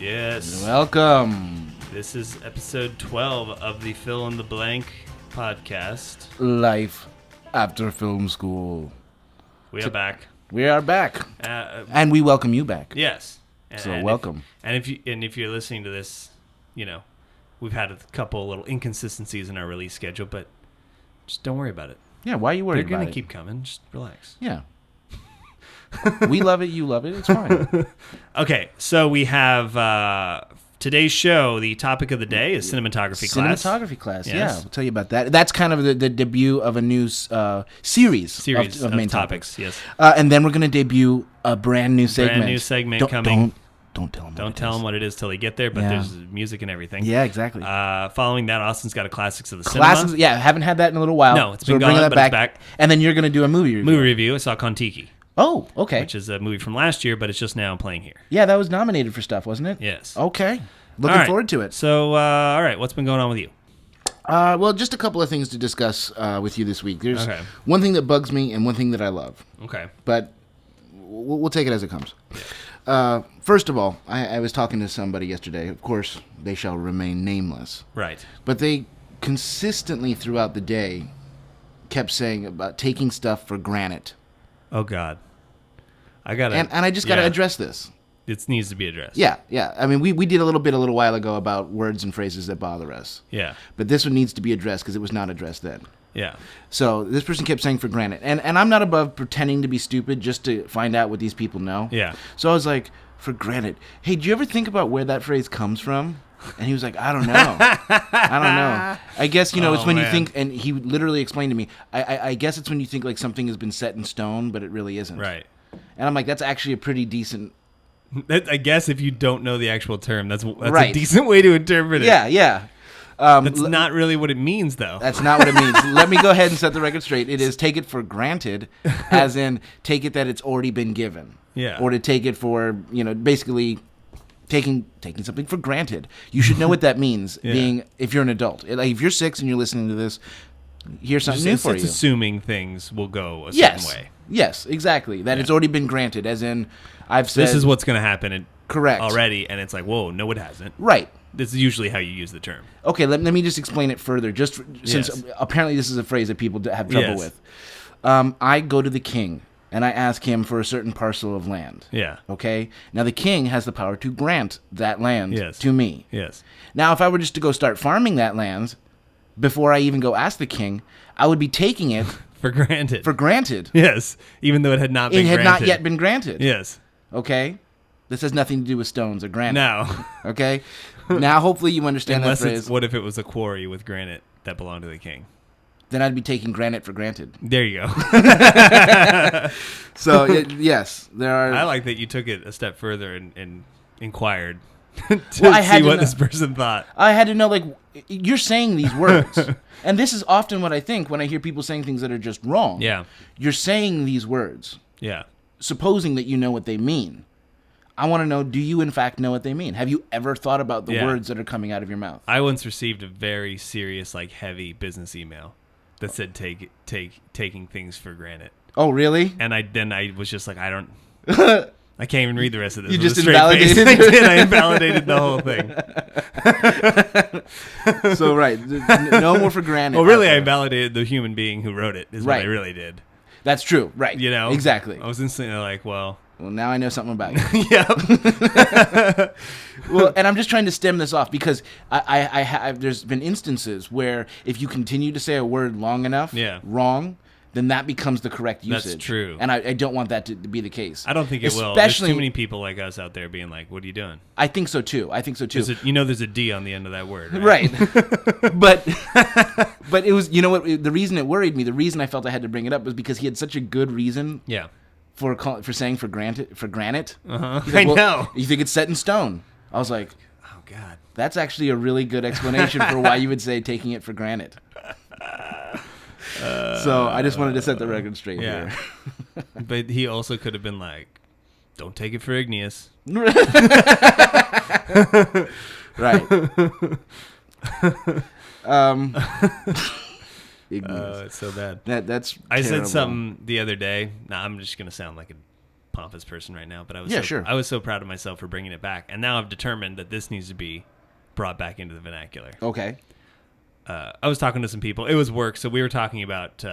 Yes. Welcome. This is episode 12 of the Fill in the Blank podcast. Life after film school. We are back. We are back. And we welcome you back. Yes. So welcome. If you're listening to this, we've had a couple little inconsistencies in our release schedule, but just don't worry about it. Yeah, why are you worried about it? They're going to keep coming. Just relax. Yeah. We love it. You love it. It's fine. Okay, so we have today's show. The topic of the day is cinematography class. Cinematography class, Yes. yeah. We'll tell you about that. That's kind of the debut of a new series of main topics. Yes. And then we're going to debut a brand new segment. Brand new segment coming. Don't tell them. Don't tell them what it is till they get there, but there's music and everything. Yeah, exactly. Following that, Austin's got a Classics of the Cinema. Yeah, haven't had that in a little while. No, it's been gone, but it's back. And then you're going to do a movie review. Movie review. I saw Kon-Tiki. Oh, okay. Which is a movie from last year, but it's just now playing here. Yeah, that was nominated for stuff, wasn't it? Yes. Okay. Looking forward to it. So, all right, what's been going on with you? Well, just a couple of things to discuss with you this week. There's one thing that bugs me and one thing that I love. Okay. But we'll take it as it comes. Yeah. First of all, I was talking to somebody yesterday. Of course, they shall remain nameless. Right. But they consistently throughout the day kept saying about taking stuff for granted. Oh, God. And I just got to address this. It needs to be addressed. Yeah. I mean, we did a little while ago about words and phrases that bother us. Yeah. But this one needs to be addressed because it was not addressed then. Yeah. So this person kept saying for granted. And I'm not above pretending to be stupid just to find out what these people know. Yeah. So I was like, for granted. Hey, do you ever think about where that phrase comes from? And he was like, I don't know. I guess, it's when you think, and he literally explained to me, I guess it's when you think like something has been set in stone, but it really isn't. Right. And I'm like, that's actually a pretty decent... I guess if you don't know the actual term, that's a decent way to interpret it. Yeah. That's not really what it means, though. That's not what it means. Let me go ahead and set the record straight. It is take it for granted, as in take it that it's already been given. Yeah. Or to take it for, basically taking something for granted. You should know what that means, being if you're an adult. Like if you're 6 and you're listening to this, here's something new for you. It's assuming things will go a certain way. Yes, exactly. That it's already been granted, as in I've said... This is what's going to happen correct. Already, and it's like, whoa, no, it hasn't. Right. This is usually how you use the term. Okay, let me just explain it further, since apparently this is a phrase that people have trouble with. I go to the king, and I ask him for a certain parcel of land. Yeah. Okay? Now, the king has the power to grant that land to me. Yes. Now, if I were just to go start farming that land, before I even go ask the king, I would be taking it... For granted. Yes. Even though it had not been granted. It had not yet been granted. Yes. Okay? This has nothing to do with stones or granite. No. Okay? Now, hopefully you understand that phrase. What if it was a quarry with granite that belonged to the king? Then I'd be taking granite for granted. There you go. So, yes, there are... I like that you took it a step further and inquired to see what this person thought. I had to know, like, you're saying these words. And this is often what I think when I hear people saying things that are just wrong. Yeah. You're saying these words. Yeah. Supposing that you know what they mean. I want to know, do you in fact know what they mean? Have you ever thought about the words that are coming out of your mouth? I once received a very serious, heavy business email that said taking things for granted. Oh, really? And I was just like, I don't... I can't even read the rest of this. You just invalidated it? I did. I invalidated the whole thing. So, right. No more for granted. Well, really, I invalidated the human being who wrote it, is what I really did. That's true. Right. Exactly. I was instantly like, well, now I know something about you. Yep. Well, and I'm just trying to stem this off because there's been instances where if you continue to say a word long enough, wrong, then that becomes the correct usage. That's true. And I don't want that to be the case. I don't think it will. There's too many people like us out there being like, what are you doing? I think so, too. There's a D on the end of that word. Right. But it was, you know what, the reason it worried me, the reason I felt I had to bring it up was because he had such a good reason for saying for granite. Uh-huh. Like, I know. You think it's set in stone. I was like, oh, God. That's actually a really good explanation for why you would say taking it for granted. So I just wanted to set the record straight here. But he also could have been like, don't take it for igneous. Right. It's so bad. That's I terrible. said something the other day. Now I'm just going to sound like a pompous person right now, but I was I was so proud of myself for bringing it back, and now I've determined that this needs to be brought back into the vernacular. Okay. I was talking to some people. It was work, so we were talking about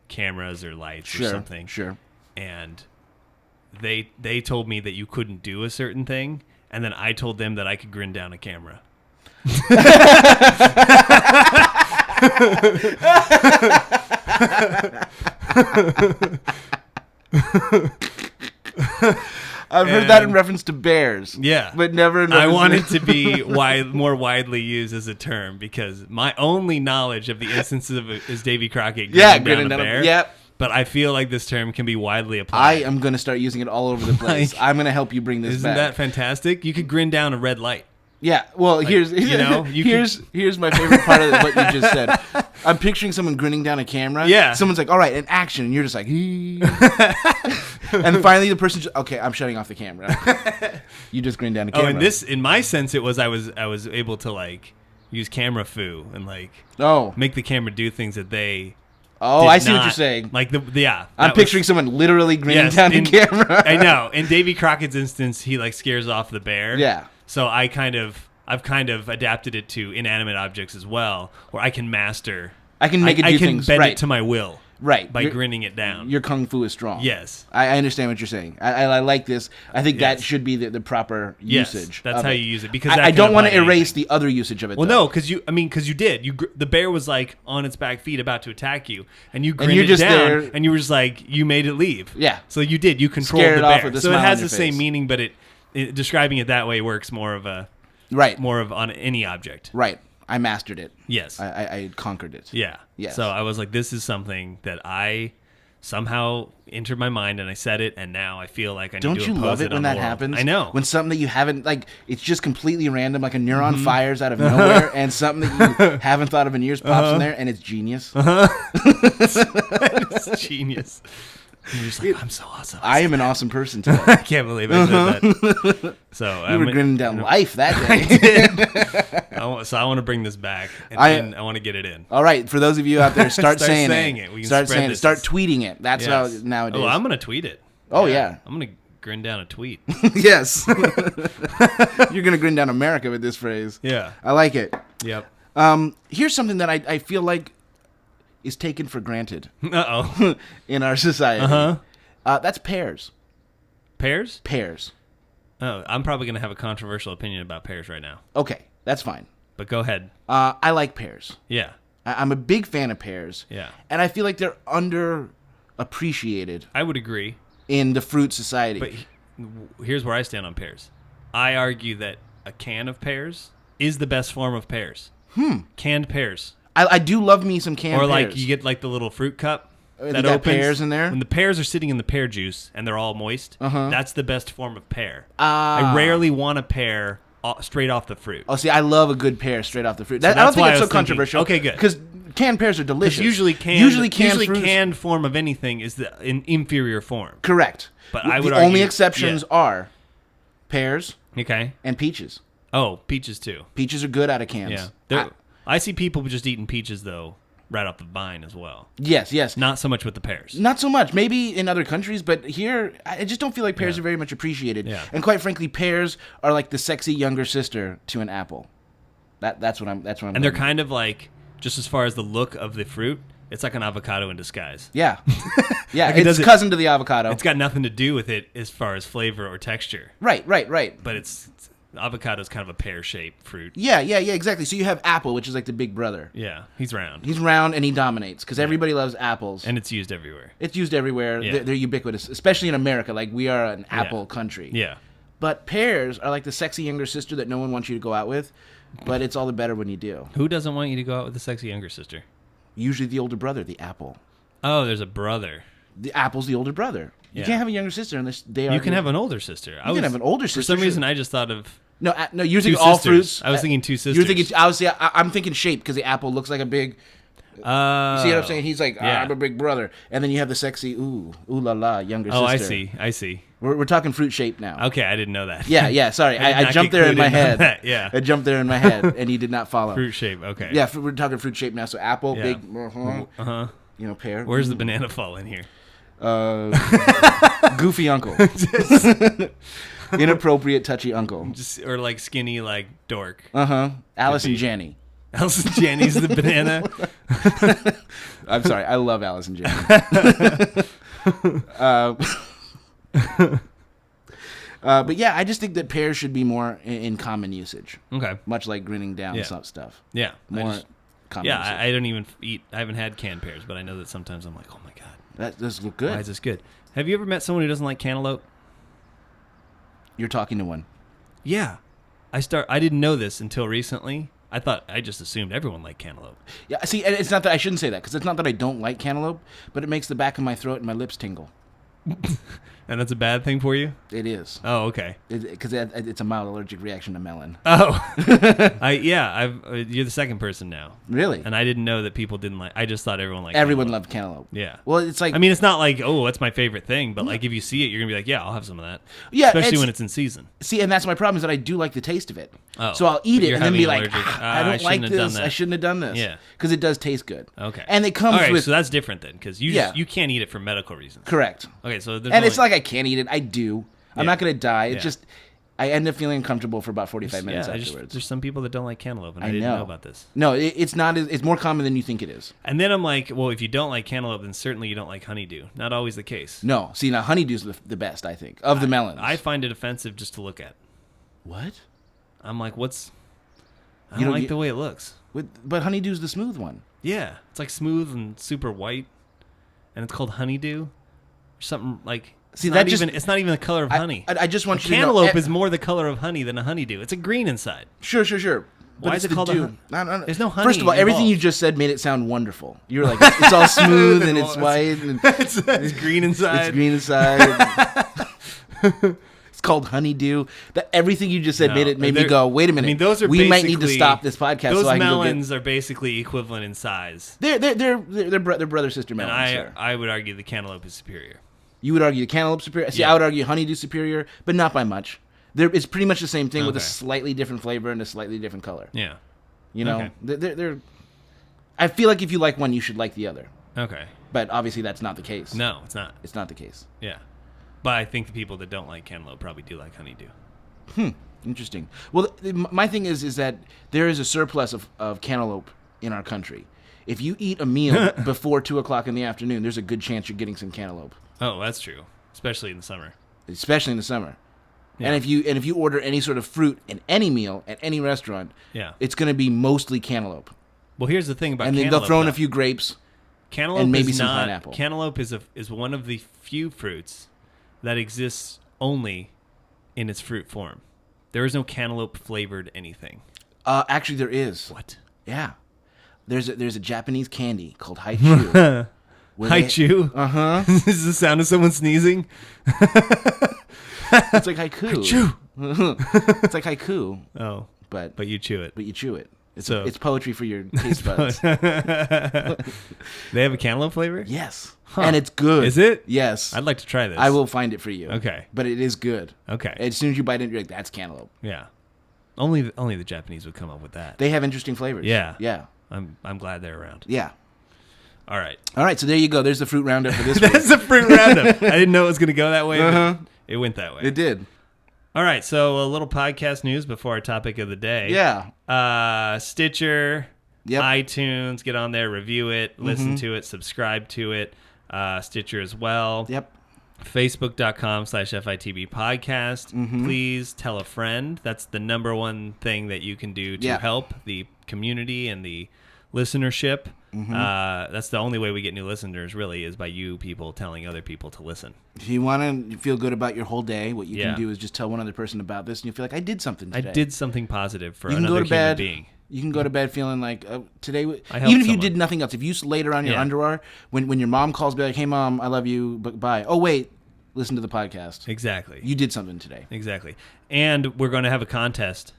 cameras or lights or something. Sure. And they told me that you couldn't do a certain thing, and then I told them that I could grin down a camera. I've heard that in reference to bears. Yeah. But never in I want it to be more widely used as a term because my only knowledge of the instances of it is Davy Crockett grinning down a bear. Yep. But I feel like this term can be widely applied. I am going to start using it all over the place. I'm going to help you bring this back. Isn't that fantastic? You could grin down a red light. Yeah, well, like, here's my favorite part of what you just said. I'm picturing someone grinning down a camera. Yeah. Someone's like, all right, in action. And you're just like, and finally the person just, okay, I'm shutting off the camera. You just grin down a camera. Oh, and in my sense, it was I was able to like use camera foo and like make the camera do things that they. Oh, I see what you're saying. Like I'm picturing someone literally grinning down the camera. I know. In Davy Crockett's instance, he like scares off the bear. Yeah. So I've kind of adapted it to inanimate objects as well, where I can master. I can make it do things. I can bend it to my will. Right. By grinning it down. Your kung fu is strong. Yes. I understand what you're saying. I like this. I think that should be the proper usage. That's how you use it. Because I don't want to erase the other usage of it. Well, no, because you did. The bear was like on its back feet about to attack you, and you grinned it down, there, and you were just like, you made it leave. Yeah. So you did. You controlled the bear. Off with So it has the same meaning, but describing it that way works more of on any object. Right. I mastered it. Yes. I conquered it. Yeah. Yes. So I was like, this is something that I somehow entered my mind, and I said it, and now I feel like I need to impose it on the world. Don't you love it when that happens? I know. When something that you haven't, like, it's just completely random, like a neuron fires out of nowhere, and something that you haven't thought of in years pops in there, and it's genius. It's genius. And you're just like, I'm so awesome. I am an awesome person today. I can't believe I said that. So you were grinning down life that day. I did. So I want to bring this back, and I want to get it in. All right, for those of you out there, start saying it. We can start saying it. Start tweeting it. That's how nowadays. Oh, I'm going to tweet it. Oh, yeah. I'm going to grin down a tweet. Yes. You're going to grin down America with this phrase. Yeah. I like it. Yep. Here's something that I feel like is taken for granted. Uh-oh. In our society. Uh-huh. That's pears. Pears? Pears. Oh, I'm probably going to have a controversial opinion about pears right now. Okay, that's fine. But go ahead. I like pears. Yeah. I'm a big fan of pears. Yeah. And I feel like they're underappreciated. I would agree. In the fruit society. But here's where I stand on pears. I argue that a can of pears is the best form of pears. Canned pears. I do love me some canned pears. Or like you get like the little fruit cup that got opens. Pears in there? When the pears are sitting in the pear juice and they're all moist, that's the best form of pear. I I rarely want a pear straight off the fruit. Oh, see, I love a good pear straight off the fruit. So I don't think that's so thinking, controversial. Okay, good. Because canned pears are delicious. Usually canned form of anything is an inferior form. Correct. But I would the argue, only exceptions are pears and peaches. Oh, peaches too. Peaches are good out of cans. Yeah. I see people just eating peaches, though, right off the vine as well. Yes. Not so much with the pears. Not so much. Maybe in other countries, but here, I just don't feel like pears are very much appreciated. Yeah. And quite frankly, pears are like the sexy younger sister to an apple. That's what I'm. And they're kind of like, just as far as the look of the fruit, it's like an avocado in disguise. Yeah. Yeah, like it's cousin to the avocado. It's got nothing to do with it as far as flavor or texture. Right. But avocado is kind of a pear-shaped fruit. Yeah, exactly. So you have apple, which is like the big brother. Yeah, he's round. He's round and he dominates because everybody loves apples. And it's used everywhere. Yeah. They're ubiquitous, especially in America. Like, we are an apple country. Yeah. But pears are like the sexy younger sister that no one wants you to go out with, but it's all the better when you do. Who doesn't want you to go out with the sexy younger sister? Usually the older brother, the apple. Oh, there's a brother. The apple's the older brother. You can't have a younger sister unless they are. You can have an older sister. You can have an older sister. For some reason, I just thought of... No, you're thinking all fruits. I was thinking two sisters. You're thinking... I'm thinking shape because the apple looks like a big... You see what I'm saying? He's like, I'm a big brother. And then you have the sexy, ooh la la, younger sister. Oh, I see. We're talking fruit shape now. Okay, I didn't know that. Yeah, sorry. I jumped there in my head. Yeah. I jumped there in my head, and you did not follow. Fruit shape, okay. Yeah, we're talking fruit shape now. So apple, big, Uh-huh. pear. Where's the banana fall in here? Goofy uncle. Inappropriate, touchy uncle. Or like skinny, like dork. Alice and Janney. Alice and Janney's the banana. I'm sorry. I love Alice and Janney. But yeah, I just think that Pear should be more in common usage. Okay. Much like grinning down some stuff. Yeah. More common usage. I don't even eat. I haven't had canned pears, but I know that sometimes I'm like, oh my god, that does look good. Why is this good? Have you ever met someone who doesn't like cantaloupe? You're talking to one. Yeah. I didn't know this until recently. I just assumed everyone liked cantaloupe. Yeah, see, and it's not that I shouldn't say that, because it's not that I don't like cantaloupe, but it makes the back of my throat and my lips tingle. And that's a bad thing for you? It is. Oh, okay. Because it's a mild allergic reaction to melon. Oh. You're the second person now. Really? And I didn't know that people didn't like. I just thought everyone liked Everyone cantaloupe. loved cantaloupe. Yeah. Well, it's like... I mean, it's not like, oh, that's my favorite thing, but like if you see it, you're going to be like, yeah, I'll have some of that. Yeah. Especially when it's in season. See, and that's my problem is that I do like the taste of it. Oh. So I'll eat it and then be like, allergic. I don't like this. I shouldn't have done this. Yeah. Because it does taste good. Okay. And it comes All right, with... so that's different then, because you can't eat it for medical reasons. Correct. Okay, so it's not like I can't eat it. I do. I'm not going to die. It's Yeah. just... I end up feeling uncomfortable for about 45 minutes afterwards. There's some people that don't like cantaloupe, and I didn't know about this. No, it's not. It's more common than you think it is. And then I'm like, well, if you don't like cantaloupe, then certainly you don't like honeydew. Not always the case. No. See, now honeydew's the best, I think, of the melons. I find it offensive just to look at. What? I'm like, I don't like the way it looks. But honeydew's the smooth one. Yeah. It's like smooth and super white, and it's called honeydew. Or something like... See, it's not even the color of honey. I just want you to know... Cantaloupe is more the color of honey than a honeydew. It's a green inside. Sure. Why is it called a honey? There's no honey. First of all, everything you just said made it sound wonderful. You were like, it's all smooth and it's white. And it's green inside. It's green inside. It's called honeydew. Everything you just said made me go, wait a minute. I mean, those are we might need to stop this podcast. Those so I can melons are basically equivalent in size. They're brother sister melons. And I would argue the cantaloupe is superior. You would argue the cantaloupe superior. See, I would argue honeydew superior, but not by much. It's pretty much the same thing with a slightly different flavor and a slightly different color. Yeah. You know, they're. I feel like if you like one, you should like the other. Okay. But obviously, that's not the case. No, it's not. It's not the case. Yeah. But I think the people that don't like cantaloupe probably do like honeydew. Interesting. Well, my thing is that there is a surplus of cantaloupe in our country. If you eat a meal before 2:00 in the afternoon, there's a good chance you're getting some cantaloupe. Oh, that's true. Especially in the summer. Yeah. And if you order any sort of fruit in any meal at any restaurant, it's going to be mostly cantaloupe. Well, here's the thing about cantaloupe. And then they'll throw in a few grapes. Cantaloupe and maybe is some not, pineapple. Cantaloupe is one of the few fruits that exists only in its fruit form. There is no cantaloupe flavored anything. Actually, there is. What? Yeah. There's a Japanese candy called haichu. Haichu? Uh-huh. Is the sound of someone sneezing? It's like haiku. Haichu. It's like haiku. Oh. But you chew it. But you chew it. It's poetry for your taste buds. They have a cantaloupe flavor? Yes. Huh. And it's good. Is it? Yes. I'd like to try this. I will find it for you. Okay. But it is good. Okay. As soon as you bite into it, you're like, that's cantaloupe. Yeah. Only the Japanese would come up with that. They have interesting flavors. Yeah. Yeah. I'm glad they're around. Yeah. All right. So there you go. There's the fruit roundup for this week. That's the fruit roundup. I didn't know it was going to go that way, but it went that way. It did. All right. So a little podcast news before our topic of the day. Yeah. Stitcher, iTunes, get on there, review it, listen to it, subscribe to it. Stitcher as well. Yep. Facebook.com/FITB Podcast. Please tell a friend. That's the number one thing that you can do to help the community and the listenership. That's the only way we get new listeners, really, is by you people telling other people to listen. If you want to feel good about your whole day, what you can do is just tell one other person about this, and you'll feel like, I did something today. I did something positive for another human being. You can go to bed feeling like today, even if you did nothing else. If you laid around your underwear, when your mom calls, be like, hey, Mom, I love you, but bye. Oh, wait, listen to the podcast. Exactly. You did something today. Exactly. And we're going to have a contest.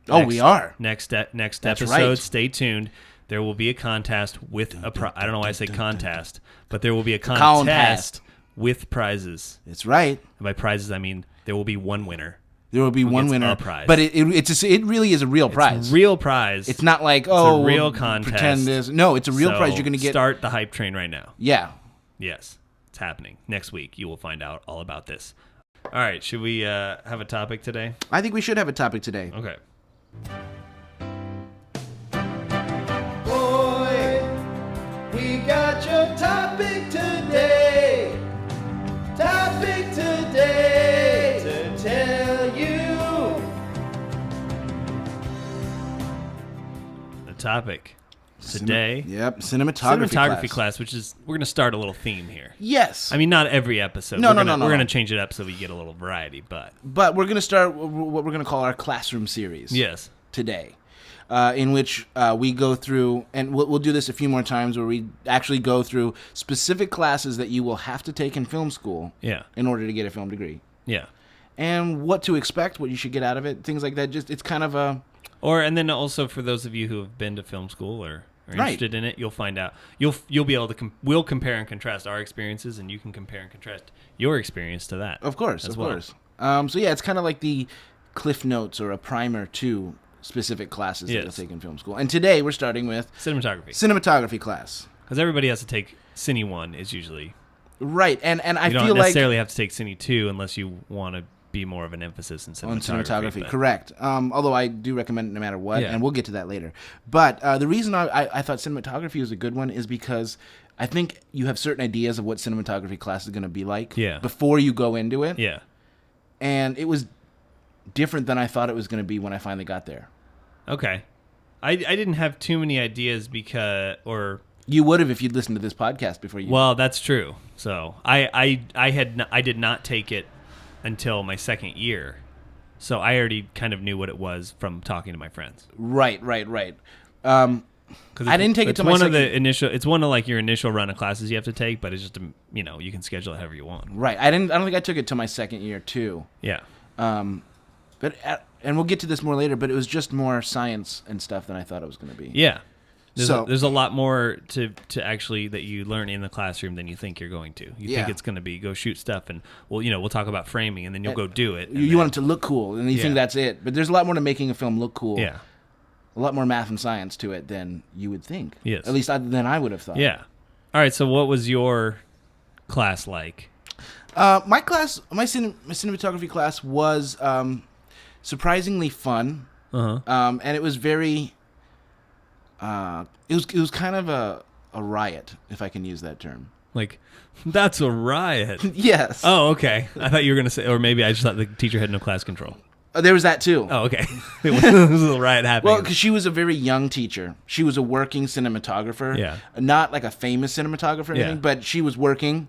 We are. Next That's episode. Right. Stay tuned. There will be a contest with I don't know why I say contest, but there will be a contest with prizes. That's right. And by prizes, I mean there will be one winner. There will be one winner. A prize. But it really is a real prize. It's a real prize. It's not like, it's a real contest. Pretend this. No, it's a real prize you're going to get. Start the hype train right now. Yeah. Yes. It's happening. Next week, you will find out all about this. All right, should we have a topic today? I think we should have a topic today. Okay. Boy, we got your topic today. Topic today to tell you. The topic today. Cinematography class, which is, we're going to start a little theme here. Yes. I mean, not every episode. No. We're going to change it up so we get a little variety, but we're going to start what we're going to call our classroom series. Yes. Today. In which we go through, and we'll do this a few more times, where we actually go through specific classes that you will have to take in film school in order to get a film degree. Yeah. And what to expect, what you should get out of it, things like that. Just, it's kind of a... And then also for those of you who have been to film school or are interested in it, you'll find out. You'll be able to we'll compare and contrast our experiences, and you can compare and contrast your experience to that. Of course. So yeah, it's kind of like the Cliff Notes or a primer to specific classes that you'll take in film school. And today we're starting with cinematography class, because everybody has to take Cine 1 is usually right. And I feel like you don't necessarily have to take Cine 2 unless you want to be more of an emphasis in cinematography. Correct. Although I do recommend it no matter what, and we'll get to that later. But the reason I thought cinematography was a good one is because I think you have certain ideas of what cinematography class is going to be like before you go into it. Yeah. And it was different than I thought it was going to be when I finally got there. Okay. I didn't have too many ideas or you would have if you'd listened to this podcast before you. Well, that's true. So I did not take it until my second year, so I already kind of knew what it was from talking to my friends. Right. I didn't take it to my second. It's one of like your initial run of classes you have to take, but it's just you can schedule it however you want. Right. I don't think I took it till my second year too. Yeah. And we'll get to this more later, but it was just more science and stuff than I thought it was going to be. Yeah. There's a lot more to actually that you learn in the classroom than you think you're going to. You think it's going to be go shoot stuff and we'll talk about framing, and then you'll go do it. You want it to look cool, and you think that's it. But there's a lot more to making a film look cool. Yeah. A lot more math and science to it than you would think. Yes. At least than I would have thought. Yeah. All right, so what was your class like? My cinematography class was surprisingly fun. Uh-huh. And it was very... it was kind of a riot, if I can use that term. Like, that's a riot. Yes. Oh, okay. I thought you were going to say, or maybe I just thought the teacher had no class control. There was that too. Oh, okay. It was a riot happening. Well, because she was a very young teacher. She was a working cinematographer. Yeah. Not like a famous cinematographer or anything, but she was working.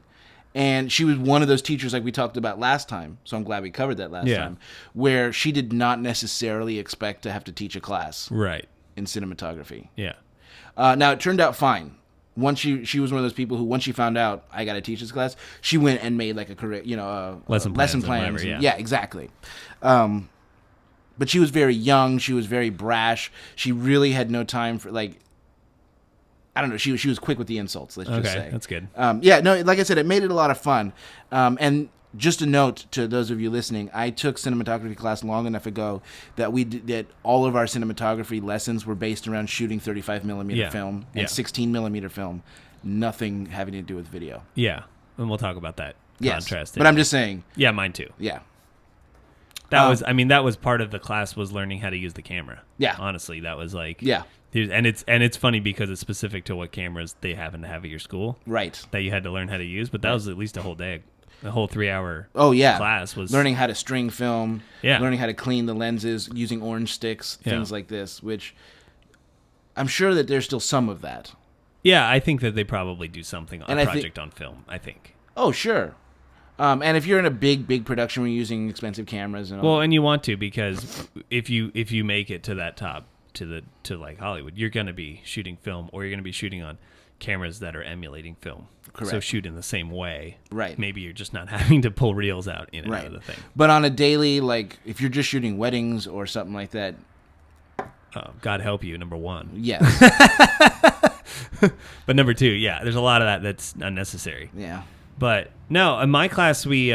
And she was one of those teachers like we talked about last time, so I'm glad we covered that last time, where she did not necessarily expect to have to teach a class. Right. In cinematography. Yeah. Now, it turned out fine. Once she was one of those people who, once she found out I got to teach this class, she went and made like a career, lesson plans. Whatever, yeah, exactly. But she was very young. She was very brash. She really had no time for I don't know. She was quick with the insults. Let's just say. Okay, that's good. Like I said, it made it a lot of fun. And just a note to those of you listening: I took cinematography class long enough ago that all of our cinematography lessons were based around shooting 35mm film and 16mm film, nothing having to do with video. Yeah, and we'll talk about that contrast. But I'm just saying. Yeah, mine too. Yeah. That was part of the class was learning how to use the camera. Yeah. Honestly, that was like and it's funny because it's specific to what cameras they happen to have at your school. Right. That you had to learn how to use, but that was at least a whole day. The whole 3-hour class was learning how to string film, learning how to clean the lenses, using orange sticks, things like this, which I'm sure that there's still some of that. Yeah, I think that they probably do something on a project on film, I think. Oh, sure. And if you're in a big production where you're using expensive cameras and all and you want to, because if you make it to that top to like Hollywood, you're going to be shooting film, or you're going to be shooting on cameras that are emulating film. Correct. So shoot in the same way. Right. Maybe you're just not having to pull reels out in and out of the thing. But on a daily, like if you're just shooting weddings or something like that. God help you, number one. Yes. But number two, there's a lot of that that's unnecessary. Yeah. But no, in my class we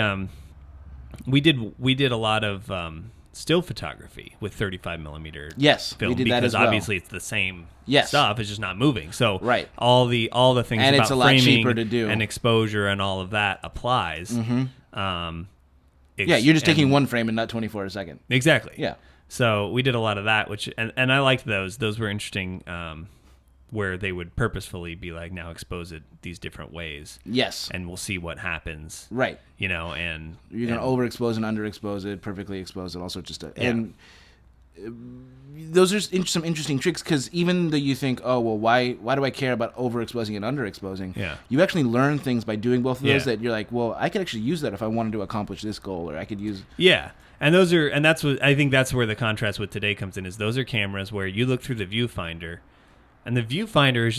did a lot of still photography with 35 millimeter Yes, film we did because that as well. obviously it's the same Yes. stuff. It's just not moving. So Right. all the things And about it's a lot framing cheaper to do. and exposure and all of that applies. Yeah, you're just taking one frame and not 24 a second. Exactly. Yeah. So we did a lot of that, which and I liked those. Those were interesting. Where they would purposefully be like, now expose it these different ways. Yes. And we'll see what happens. Right. You know, and you're going to overexpose and underexpose it, perfectly expose it, all sorts of stuff. Yeah. And those are some interesting tricks because even though you think, oh, well, why do I care about overexposing and underexposing? Yeah. You actually learn things by doing both of those that you're like, well, I could actually use that if I wanted to accomplish this goal, or I could use... Yeah. And those are, and that's what, I think that's where the contrast with today comes in, is those are cameras where you look through the viewfinder, and the viewfinder is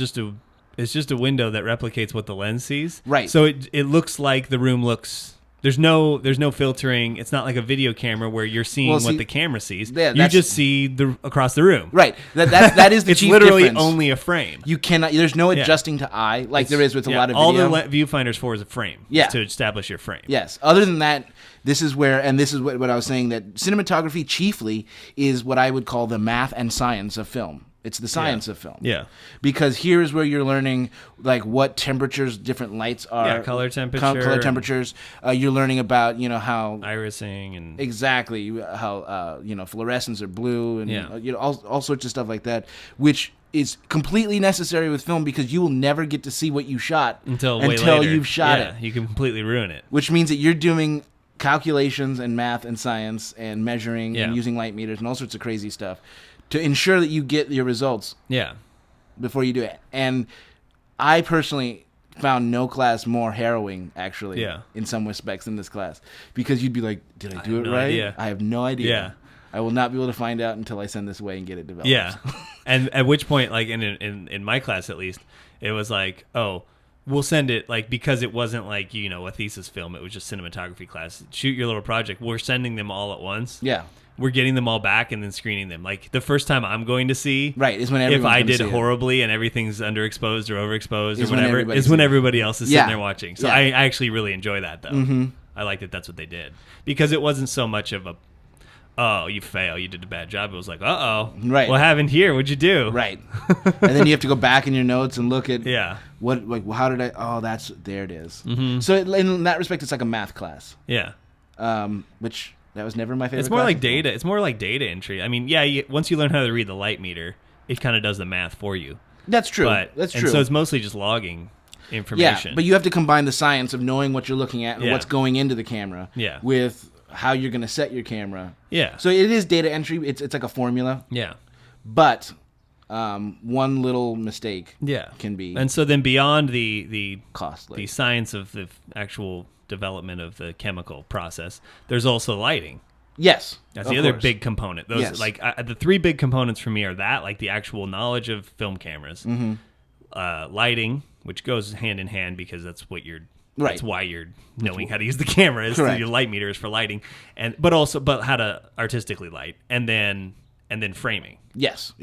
just a window that replicates what the lens sees. Right. So it looks like the room looks. There's no filtering. It's not like a video camera where you're seeing what the camera sees. Yeah, you just see across the room. Right. That is the it's chief literally difference. Only a frame. You cannot. There's no adjusting to eye like there is with a lot of video. All the viewfinders for is a frame. Yeah. To establish your frame. Yes. Other than that, this is what I was saying, that cinematography chiefly is what I would call the math and science of film. It's the science of film. Yeah. Because here is where you're learning like what temperatures different lights are. Yeah, color temperature. Color temperatures. You're learning about, how... irising and... Exactly. How, fluorescents are blue and all sorts of stuff like that, which is completely necessary with film because you will never get to see what you shot until you've shot it. You can completely ruin it. Which means that you're doing calculations and math and science and measuring and using light meters and all sorts of crazy stuff to ensure that you get your results before you do it. And I personally found no class more harrowing, actually, in some respects than this class. Because you'd be like, did I do it right? Idea. I have no idea. Yeah. I will not be able to find out until I send this away and get it developed. Yeah. And at which point, like in my class at least, it was like, oh, we'll send it, like, because it wasn't like, a thesis film. It was just cinematography class. Shoot your little project. We're sending them all at once. Yeah. We're getting them all back and then screening them. Like, the first time I'm going to see, is when everyone's if I did see horribly and everything's underexposed or overexposed or whatever, is when everybody else is sitting there watching. So I actually really enjoy that, though. Mm-hmm. I like that that's what they did. Because it wasn't so much of a, oh, you fail, you did a bad job. It was like, uh-oh, right. What happened here? What'd you do? Right. And then you have to go back in your notes and look at what, like, how did I, oh, there it is. Mm-hmm. So in that respect, it's like a math class. Yeah. Which... That was never my favorite. It's more class. like data. It's more like data entry. I mean, once you learn how to read the light meter, it kind of does the math for you. That's true. That's true. And so it's mostly just logging information. Yeah, but you have to combine the science of knowing what you're looking at and what's going into the camera with how you're going to set your camera. Yeah. So it is data entry. It's like a formula. Yeah. But one little mistake can be... And so then beyond the costly. The science of the actual development of the chemical process, there's also lighting. Yes, that's the other big component. Those the three big components for me are that, like the actual knowledge of film cameras, lighting, which goes hand in hand because that's what you're. Right. That's why you're knowing how to use the camera. Is your light meter is for lighting, but how to artistically light, and then framing. Yes,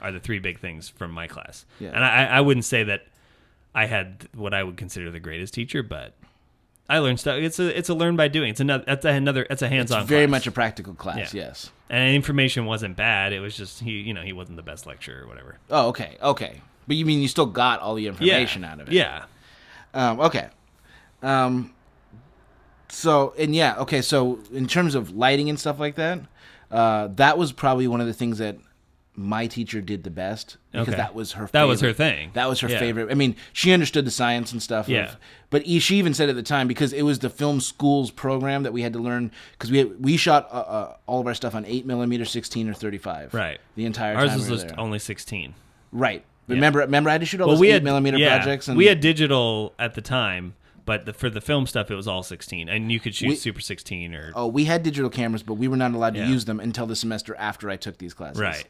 are the three big things from my class. Yeah. And I wouldn't say that I had what I would consider the greatest teacher, but I learned stuff. It's a learn by doing. It's a hands-on. It's very class. much a practical class. Yeah. Yes. And information wasn't bad. It was just he wasn't the best lecturer or whatever. Oh, okay. But you mean you still got all the information out of it? Yeah. Okay. So in terms of lighting and stuff like that, that was probably one of the things that my teacher did the best because that was her favorite. That was her thing. That was her favorite. I mean, she understood the science and stuff. Yeah. But she even said at the time, because it was the film school's program that we had to learn, because we shot all of our stuff on 8mm, 16 or 35. Right. The entire time. Ours was just only 16. Right. Remember I had to shoot all those 8mm projects. And we had digital at the time. But for the film stuff, it was all 16, and you could shoot Super 16 or. Oh, we had digital cameras, but we were not allowed to use them until the semester after I took these classes. Right.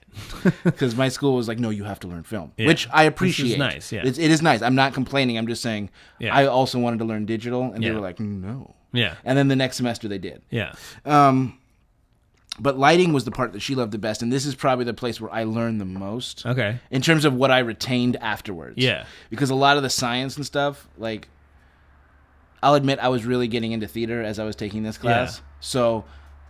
Because my school was like, no, you have to learn film, which I appreciate. Which is nice. Yeah. It is nice. I'm not complaining. I'm just saying. Yeah. I also wanted to learn digital, and they were like, no. Yeah. And then the next semester they did. Yeah. But lighting was the part that she loved the best, and this is probably the place where I learned the most. Okay. In terms of what I retained afterwards. Yeah. Because a lot of the science and stuff, like. I'll admit I was really getting into theater as I was taking this class. Yeah. So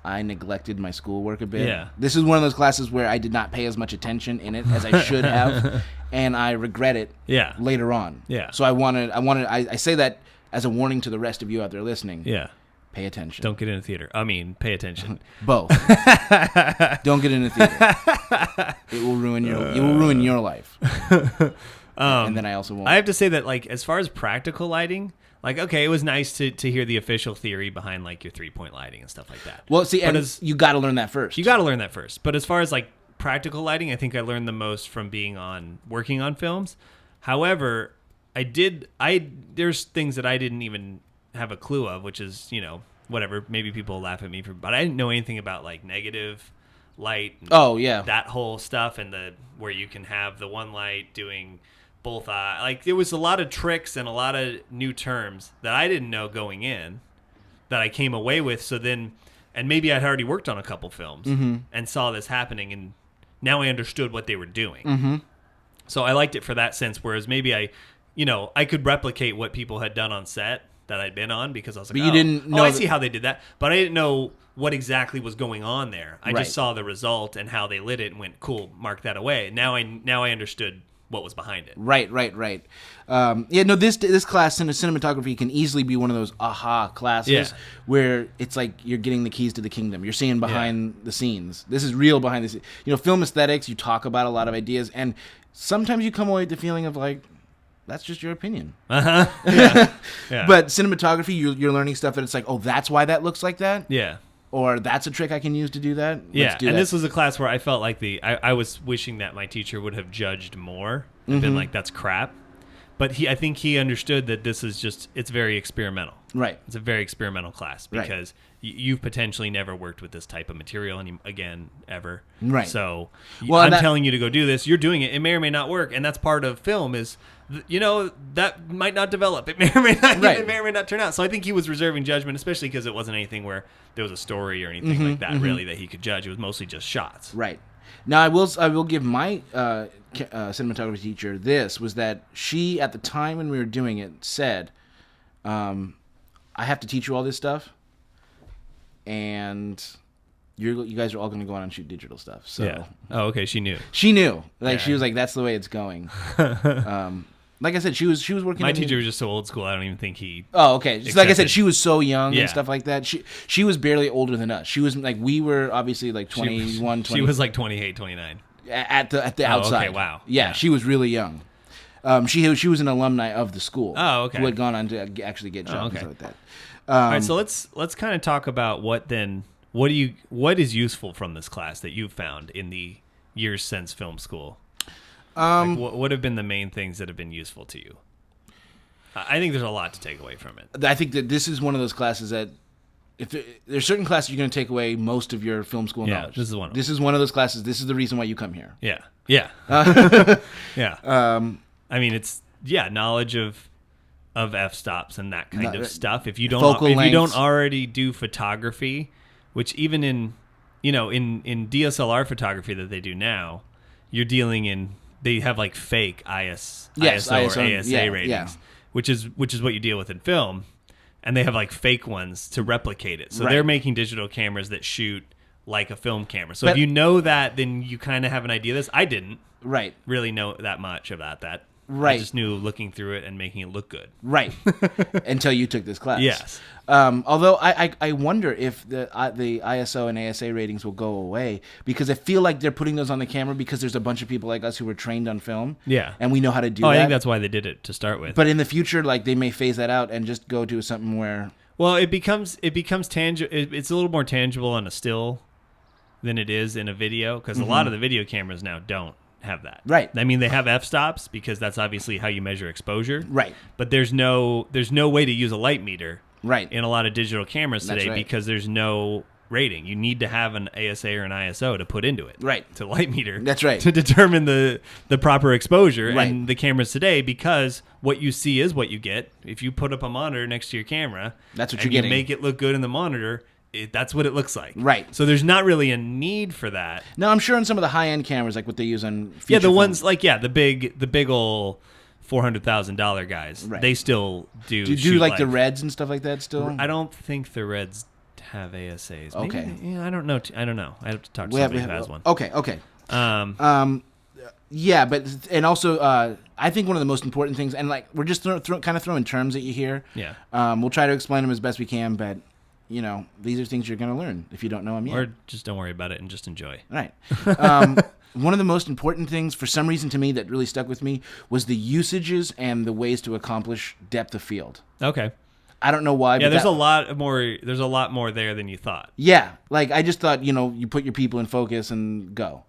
I neglected my schoolwork a bit. Yeah. This is one of those classes where I did not pay as much attention in it as I should have, and I regret it later on. Yeah. So I say that as a warning to the rest of you out there listening. Yeah. Pay attention. Don't get in a theater. I mean, pay attention. Both. Don't get in a theater. It will ruin your life. And then I also won't. I have to say that, like, as far as practical lighting, like, okay, it was nice to hear the official theory behind, like, your 3-point lighting and stuff like that. Well, see, and you got to learn that first. You got to learn that first. But as far as, like, practical lighting, I think I learned the most from working on films. However, there's things that I didn't even have a clue of, which is, whatever, maybe people laugh at me but I didn't know anything about, like, negative light. That whole stuff, and where you can have the one light doing both eye. Like, there was a lot of tricks and a lot of new terms that I didn't know going in that I came away with. So then, and maybe I'd already worked on a couple films and saw this happening, and now I understood what they were doing. So I liked it for that sense, whereas maybe I could replicate what people had done on set that I'd been on, because I was like, but you didn't know I see how they did that, but I didn't know what exactly was going on there. I just saw the result and how they lit it and went, cool, mark that away. Now I understood what was behind it. Right. This class in cinematography can easily be one of those aha classes where it's like you're getting the keys to the kingdom. You're seeing behind the scenes. This is real behind the scenes. Film aesthetics, you talk about a lot of ideas, and sometimes you come away with the feeling of like, that's just your opinion. Yeah. But cinematography, you're learning stuff that it's like, oh, that's why that looks like that? Yeah. Or that's a trick I can use to do that? Yeah, and this was a class where I felt like I was wishing that my teacher would have judged more and been like, that's crap. But I think he understood that this is it's very experimental. Right. It's a very experimental class because you've potentially never worked with this type of material again, ever. Right. So I'm telling you to go do this. You're doing it. It may or may not work. And that's part of film is, that might not develop. It may or may not, it may or may not turn out. So I think he was reserving judgment, especially because it wasn't anything where there was a story or anything like that really that he could judge. It was mostly just shots. Right. Now, I will give my cinematography teacher was that she, at the time when we were doing it, said, I have to teach you all this stuff, and you guys are all going to go on and shoot digital stuff. So, yeah. Oh, okay. She knew. She was like, that's the way it's going. Like I said, she was working. My teacher was just so old school. I don't even think he. Oh, okay. Just like I said, she was so young and stuff like that. She was barely older than us. She was like, we were obviously like 21, 20. She was like 28, 29. At the outside. Okay, wow. Yeah, she was really young. She was an alumni of the school. Oh, okay. Who had gone on to actually get jobs and stuff like that. All right, so let's kind of talk about what is useful from this class that you've found in the years since film school. What have been the main things that have been useful to you? I think there's a lot to take away from it. I think that this is one of those classes that there's certain classes you're going to take away most of your film school knowledge. This is one of them. This is one of those classes. This is the reason why you come here. Yeah. Yeah. I mean, it's knowledge of f-stops and that kind of stuff. If you don't already do photography, which even in DSLR photography that they do now, you're dealing in. They have like fake ISO or ASA ratings, which is what you deal with in film, and they have like fake ones to replicate it. So they're making digital cameras that shoot like a film camera. So if you know that, then you kind of have an idea of this. I didn't really know that much about that. I just knew looking through it and making it look good. Right. Until you took this class. Yes. Although I wonder if the ISO and ASA ratings will go away, because I feel like they're putting those on the camera because there's a bunch of people like us who were trained on film. Yeah. And we know how to do that. I think that's why they did it to start with. But in the future, like, they may phase that out and just go to something where... Well, it becomes tangible. It's a little more tangible on a still than it is in a video, because a lot of the video cameras now don't have that. Right. I mean, they have f-stops because that's obviously how you measure exposure. Right. But there's no way to use a light meter. Right. In a lot of digital cameras today, because there's no rating. You need to have an ASA or an ISO to put into it. Right. To light meter. That's right. To determine the proper exposure. Right. And the cameras today, because what you see is what you get. If you put up a monitor next to your camera, that's what you're getting. You make it look good in the monitor, that's what it looks like. Right. So there's not really a need for that. No, I'm sure in some of the high-end cameras, like what they use on feature the film. ones like the big old $400,000 guys. Right. They still do like the Reds and stuff like that still? I don't think the Reds have ASAs. Okay. Maybe, I don't know. I have to talk to somebody who has one. Okay. Yeah, but and also I think one of the most important things, and like we're just kind of throwing terms at you here. Yeah. We'll try to explain them as best we can, but these are things you're going to learn if you don't know them yet. Or just don't worry about it and just enjoy. Right. One of the most important things, for some reason to me, that really stuck with me was the usages and the ways to accomplish depth of field. Okay. I don't know why. Yeah, there's a lot more. There's a lot more there than you thought. Yeah, like I just thought, you put your people in focus and go.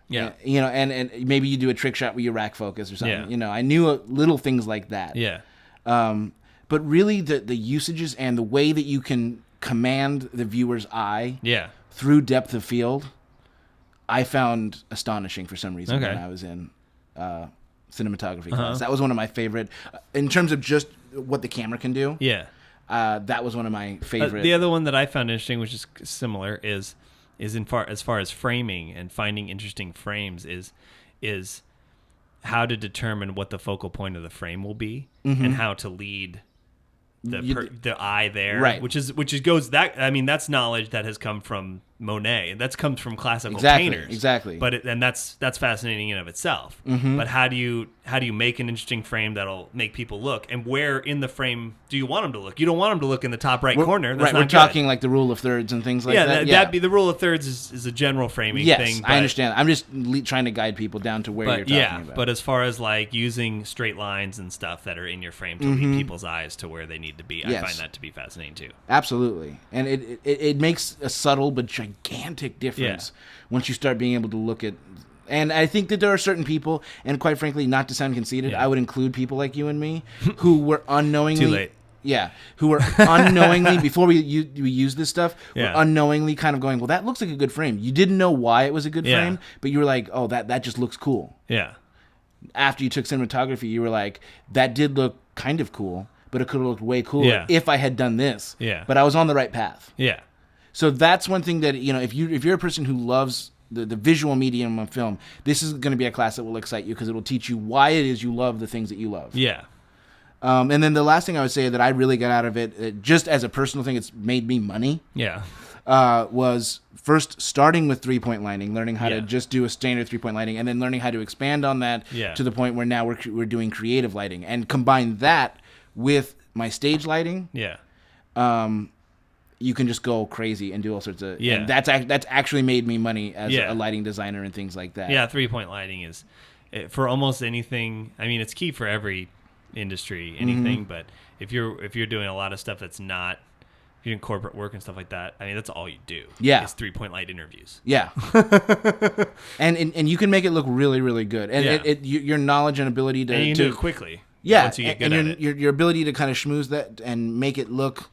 Yeah. And maybe you do a trick shot where you rack focus or something. Yeah. I knew little things like that. Yeah. But really, the usages and the way that you can command the viewer's eye. Yeah. Through depth of field, I found astonishing for some reason when I was in cinematography class. That was one of my favorite, in terms of just what the camera can do. Yeah. That was one of my favorite. The other one that I found interesting, which is similar, is as far as framing and finding interesting frames is how to determine what the focal point of the frame will be and how to lead the eye there, right? That's knowledge that has come from Monet. That's comes from classical painters, exactly. But that's fascinating in of itself. But how do you make an interesting frame that'll make people look? And where in the frame do you want them to look? You don't want them to look in the top right corner. That's we're talking like the rule of thirds and things like that. That'd be the rule of thirds is a general framing thing. Yes, I understand. I'm just trying to guide people down to where you're talking about. But as far as like using straight lines and stuff that are in your frame to lead people's eyes to where they need to be, I find that to be fascinating too. Absolutely, and it makes a subtle but gigantic difference once you start being able to look at. And I think that there are certain people, and quite frankly, not to sound conceited, I would include people like you and me, who were unknowingly... Too late. Yeah, who were unknowingly, before we use this stuff, were unknowingly kind of going, well, that looks like a good frame. You didn't know why it was a good frame, but you were like, oh, that just looks cool. Yeah. After you took cinematography, you were like, that did look kind of cool, but it could have looked way cooler if I had done this. Yeah. But I was on the right path. Yeah. So that's one thing that, if you're a person who loves the visual medium of film, this is going to be a class that will excite you because it will teach you why it is you love the things that you love. Yeah. And then the last thing I would say that I really got out of it, just as a personal thing, it's made me money. Yeah. Was first starting with 3-point lighting, learning how to just do a standard 3-point lighting, and then learning how to expand on that to the point where now we're doing creative lighting, and combine that with my stage lighting. Yeah. You can just go crazy and do all sorts of... Yeah. And that's actually made me money as a lighting designer and things like that. Yeah, 3-point lighting is, for almost anything... I mean, it's key for every industry, anything, but if you're doing a lot of stuff that's not... If you're doing corporate work and stuff like that, I mean, that's all you do. Yeah. It's 3-point light interviews. Yeah. and you can make it look really, really good. And your knowledge and ability to... And you can do it quickly. Yeah. Once you get good at it. Your ability to kind of schmooze that and make it look...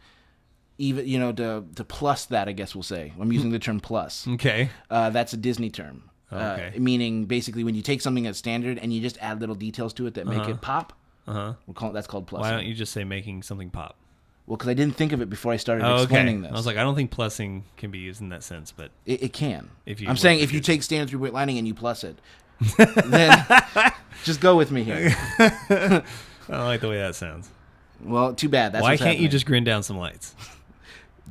Even to plus that, I guess we'll say. I'm using the term plus. Okay. That's a Disney term. Okay. Meaning basically when you take something that's standard and you just add little details to it that make it pop. That's called plus. Why don't you just say making something pop? Well, because I didn't think of it before I started explaining this. I was like, I don't think plussing can be used in that sense, but it can. I'm saying if you take standard 3-point lighting and you plus it, then just go with me here. I don't like the way that sounds. Well, too bad. Why can't you just grin down some lights?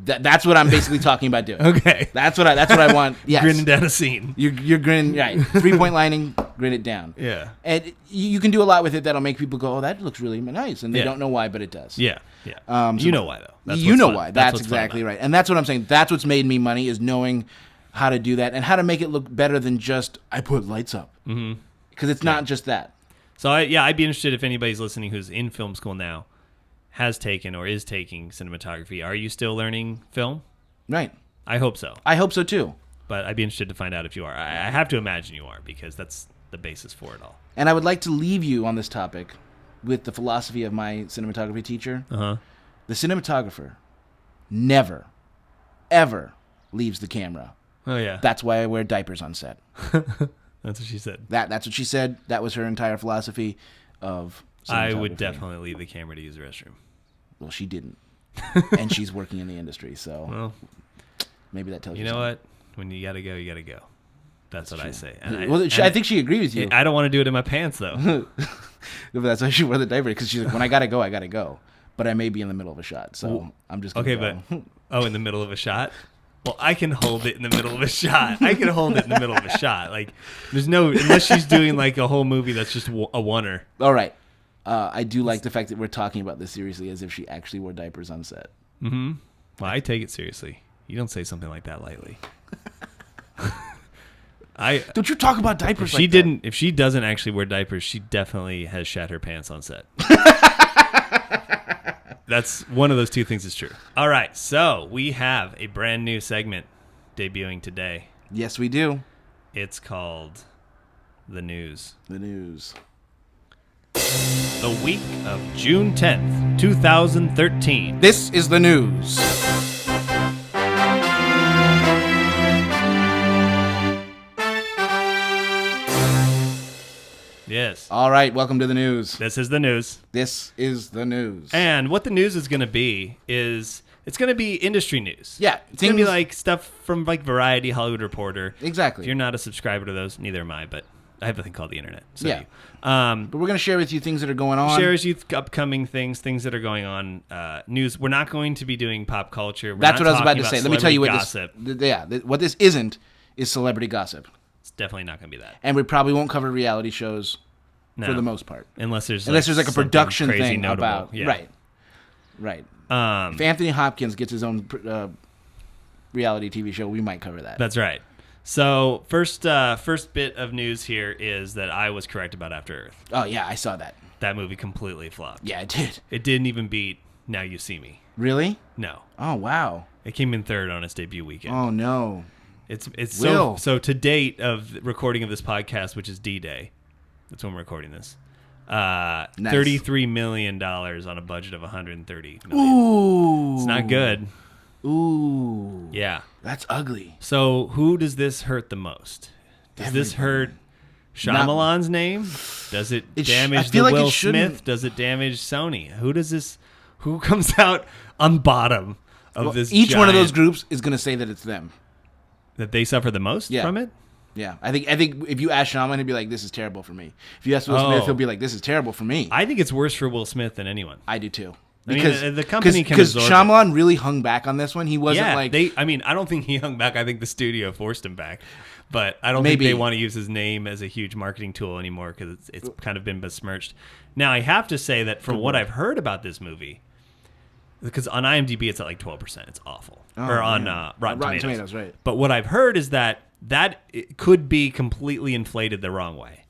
That's what I'm basically talking about doing. Okay. That's what I want. Yes. Grinning down a scene. You're grinning, right. 3-point lining, grin it down. Yeah. And you can do a lot with it that'll make people go, oh, that looks really nice. And they don't know why, but it does. Yeah. Yeah. You know why, though. You know why. That's exactly right. And that's what I'm saying. That's what's made me money, is knowing how to do that and how to make it look better than just, I put lights up. Mm-hmm. Because it's not just that. So, I'd be interested if anybody's listening who's in film school now, has taken or is taking cinematography. Are you still learning film? Right. I hope so. I hope so too. But I'd be interested to find out if you are. I have to imagine you are, because that's the basis for it all. And I would like to leave you on this topic with the philosophy of my cinematography teacher. The cinematographer never, ever leaves the camera. Oh, yeah. That's why I wear diapers on set. That's what she said. That's what she said. That was her entire philosophy of cinematography. I would definitely leave the camera to use the restroom. Well, she didn't. And she's working in the industry, so maybe that tells you know something. what? When you gotta go, you gotta go. That's what true. I say. I think she agreed with you. I don't want to do it in my pants, though. But that's why she wore the diaper, because she's like, when I gotta go, I gotta go. But I may be in the middle of a shot, so I'm just gonna go. But Oh, in the middle of a shot? Well, I can hold it in the middle of a shot. I can hold it in the middle of a shot. Like, there's no, unless she's doing like a whole movie that's just a oneer. All right. I do like the fact that we're talking about this seriously as if she actually wore diapers on set. Mm-hmm. Well, I take it seriously. You don't say something like that lightly. Don't you talk about diapers like that. If she doesn't actually wear diapers, she definitely has shat her pants on set. That's one of those two things is true. All right, so we have a brand new segment debuting today. Yes, we do. It's called The News. The News. The week of June 10th, 2013. This is the news. Yes. All right, welcome to the news. This is the news. This is the news. And what the news is going to be is it's going to be industry news. Yeah. It's going to be like stuff from like Variety, Hollywood Reporter. Exactly. If you're not a subscriber to those, neither am I, but I have a thing called the internet. So yeah. But we're going to share with you things that are going on. Share with you upcoming things that are going on. News. We're not going to be doing pop culture. That's what I was about to say. Let me tell you what gossip. What this isn't is celebrity gossip. It's definitely not going to be that. And we probably won't cover reality shows for the most part. Unless there's like a production thing notable. about. Yeah. Right. If Anthony Hopkins gets his own reality TV show, we might cover that. That's right. So first bit of news here is that I was correct about After Earth. Oh, yeah, I saw that. That movie completely flopped. Yeah, it did. It didn't even beat Now You See Me. Really? No. Oh, wow. It came in third on its debut weekend. Oh, no. It's so to date of the recording of this podcast, which is D-Day. That's when we're recording this. Nice. $33 million on a budget of $130 million. Ooh. It's not good. Ooh. Yeah. That's ugly. So who does this hurt the most? Does this hurt Shyamalan's name? Does it damage the Will Smith? Does it damage Sony? Who comes out on bottom of this Each one of those groups is going to say that it's them. That they suffer the most from it? Yeah. I think if you ask Shyamalan, he'd be like, this is terrible for me. If you ask Will Smith, he'll be like, this is terrible for me. I think it's worse for Will Smith than anyone. I do too. Because the company can absorb it. Shyamalan really hung back on this one. He wasn't like... I don't think he hung back. I think the studio forced him back. But I don't think they want to use his name as a huge marketing tool anymore because it's kind of been besmirched. Now, I have to say that from what I've heard about this movie, because on IMDb it's at like 12%. It's awful. Or on Rotten Tomatoes. Right. But what I've heard is that it could be completely inflated the wrong way.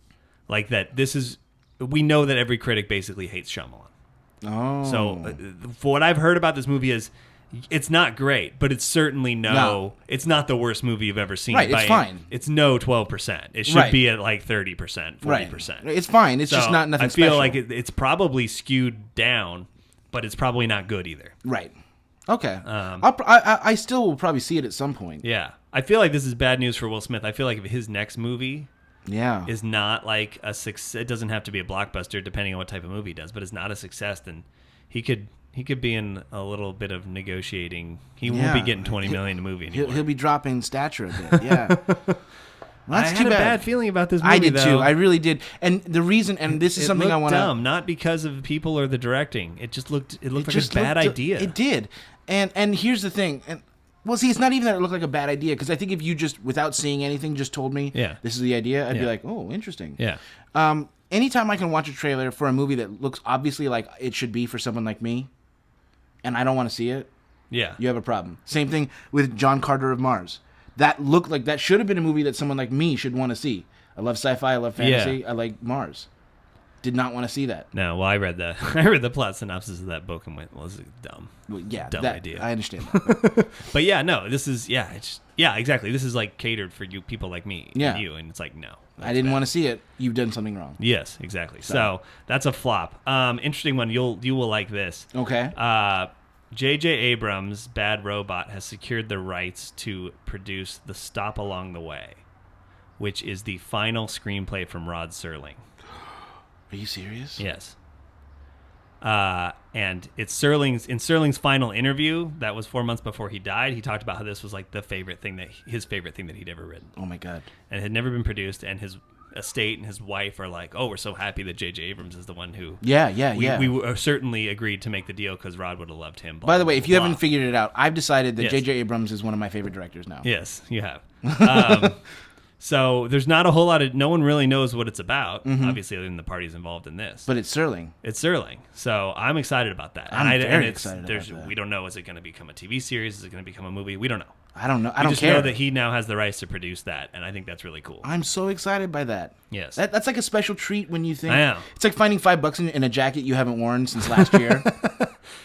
Like that we know that every critic basically hates Shyamalan. Oh. So for what I've heard about this movie is it's not great, but it's certainly it's not the worst movie you've ever seen. Right, it's fine. It's no 12%. It should be at like 30%, 40%. Right. It's fine. It's just not nothing special. I feel like it's probably skewed down, but it's probably not good either. Right. Okay. I still will probably see it at some point. Yeah. I feel like this is bad news for Will Smith. I feel like if his next movie is not like a success, it doesn't have to be a blockbuster depending on what type of movie he does, but it's not a success, then he could be in a little bit of negotiating. He won't be getting $20 million a movie anymore. He'll be dropping stature a bit. Yeah. Well, that's I had a bad feeling about this movie. I did too. I really did. And the reason, and this is something I want to dumb, not because of the people or the directing. It just looked like a bad idea. It did. And here's the thing. And well, see, it's not even that it looked like a bad idea, because I think if you just, without seeing anything, just told me this is the idea, I'd be like, oh, interesting. Yeah. Anytime I can watch a trailer for a movie that looks obviously like it should be for someone like me, and I don't want to see it, you have a problem. Same thing with John Carter of Mars. That looked like that should have been a movie that someone like me should want to see. I love sci-fi. I love fantasy. I like Mars. Did not want to see that. No, well, I read the plot synopsis of that book and went, well, this is dumb. Well, dumb idea. I understand that. But yeah, no, this is exactly. This is like catered for you people like me and you, and it's like, no. I didn't want to see it. You've done something wrong. Yes, exactly. So that's a flop. Interesting one. You will like this. Okay. J.J. Abrams' Bad Robot has secured the rights to produce The Stop Along the Way, which is the final screenplay from Rod Serling. Are you serious? Yes. And it's Serling's final interview. That was 4 months before he died. He talked about how this was like his favorite thing that he'd ever written. Oh my God. And it had never been produced. And estate and his wife are like, "Oh, we're so happy that J.J. Abrams is the one who." We certainly agreed to make the deal because Rod would have loved him. By the way, if you haven't figured it out, I've decided that J.J. Abrams is one of my favorite directors now. Yes, you have. So there's not a whole lot of. No one really knows what it's about. Obviously, other than the parties involved in this. But it's Serling. It's Serling. So I'm excited about that. I'm very excited about that. We don't know. Is it going to become a TV series? Is it going to become a movie? We don't know. I don't know. I don't care. Know that he now has the rights to produce that, and I think that's really cool. I'm so excited by that. Yes. That's like a special treat when you think. I know. It's like finding $5 in a jacket you haven't worn since last year.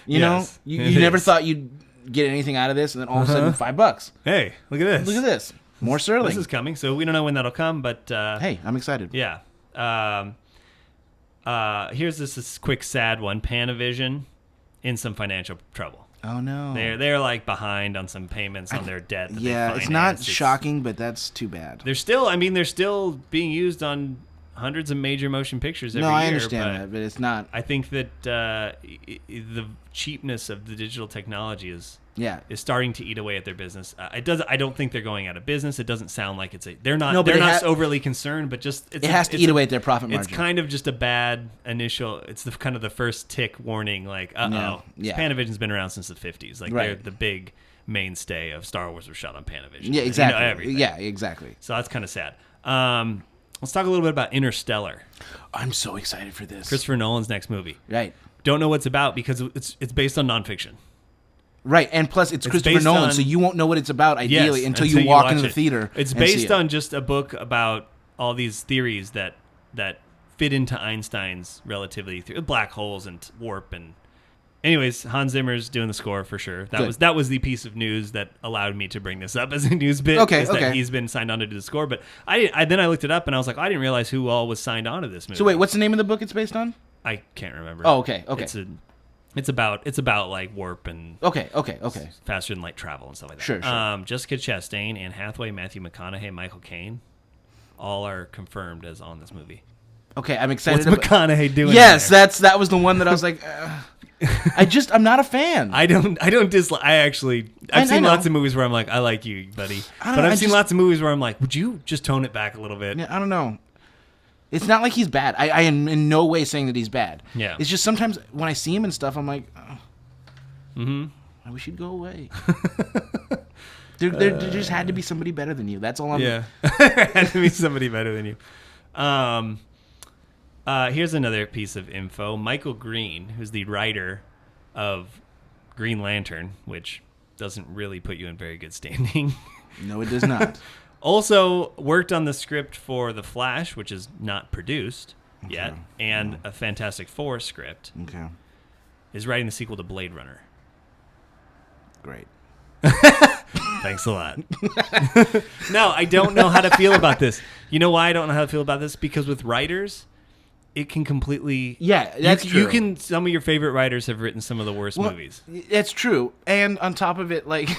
You know? You never thought you'd get anything out of this, and then all of a sudden, $5. Hey, look at this. Look at this. More Serling. This is coming, so we don't know when that'll come, but... hey, I'm excited. Yeah. Here's this quick sad one. Panavision in some financial trouble. Oh, no. They're like behind on some payments on their debt. Yeah, it's not shocking, but that's too bad. They're still being used on hundreds of major motion pictures every year. No, I understand that, but it's not. I think that the cheapness of the digital technology is starting to eat away at their business. I don't think they're going out of business. It doesn't sound like it's they're not overly concerned, but just it has to eat away at their profit margin. It's kind of just a bad initial. It's kind of the first tick warning. Like, Panavision's been around since the 50s. Like they're the big mainstay of Star Wars was shot on Panavision. Yeah, exactly. Everything. Yeah, exactly. So that's kind of sad. Let's talk a little bit about Interstellar. I'm so excited for this. Christopher Nolan's next movie. Right. Don't know what it's about because it's based on nonfiction. Right, and plus it's Christopher Nolan, so you won't know what it's about ideally until you walk into the theater. It's based on just a book about all these theories that fit into Einstein's relativity theory, black holes and warp and. Anyways, Hans Zimmer's doing the score for sure. That was the piece of news that allowed me to bring this up as a news bit. Okay. That he's been signed on to do the score, but then I looked it up and I was like, I didn't realize who all was signed on to this movie. So wait, what's the name of the book it's based on? I can't remember. Oh, okay. It's about like warp and okay. faster than light travel and stuff like that. Sure. Jessica Chastain, Anne Hathaway, Matthew McConaughey, Michael Caine, all are confirmed as on this movie. Okay, I'm excited. What's McConaughey doing? Yes, that was the one that I was like. I'm not a fan. I don't dislike. I've seen lots of movies where I'm like, I like you, buddy. But I've seen lots of movies where I'm like, would you just tone it back a little bit? Yeah, I don't know. It's not like he's bad. I am in no way saying that he's bad. Yeah. It's just sometimes when I see him and stuff, I'm like, I wish he'd go away. There just had to be somebody better than you. That's all I'm. Yeah. There had to be somebody better than you. Here's another piece of info. Michael Green, who's the writer of Green Lantern, which doesn't really put you in very good standing. No, it does not. Also worked on the script for The Flash, which is not produced yet, and a Fantastic Four script. Okay. Is writing the sequel to Blade Runner. Great. Thanks a lot. No, I don't know how to feel about this. You know why I don't know how to feel about this? Because with writers, it can completely... Yeah, that's true. Some of your favorite writers have written some of the worst movies. That's true. And on top of it, like...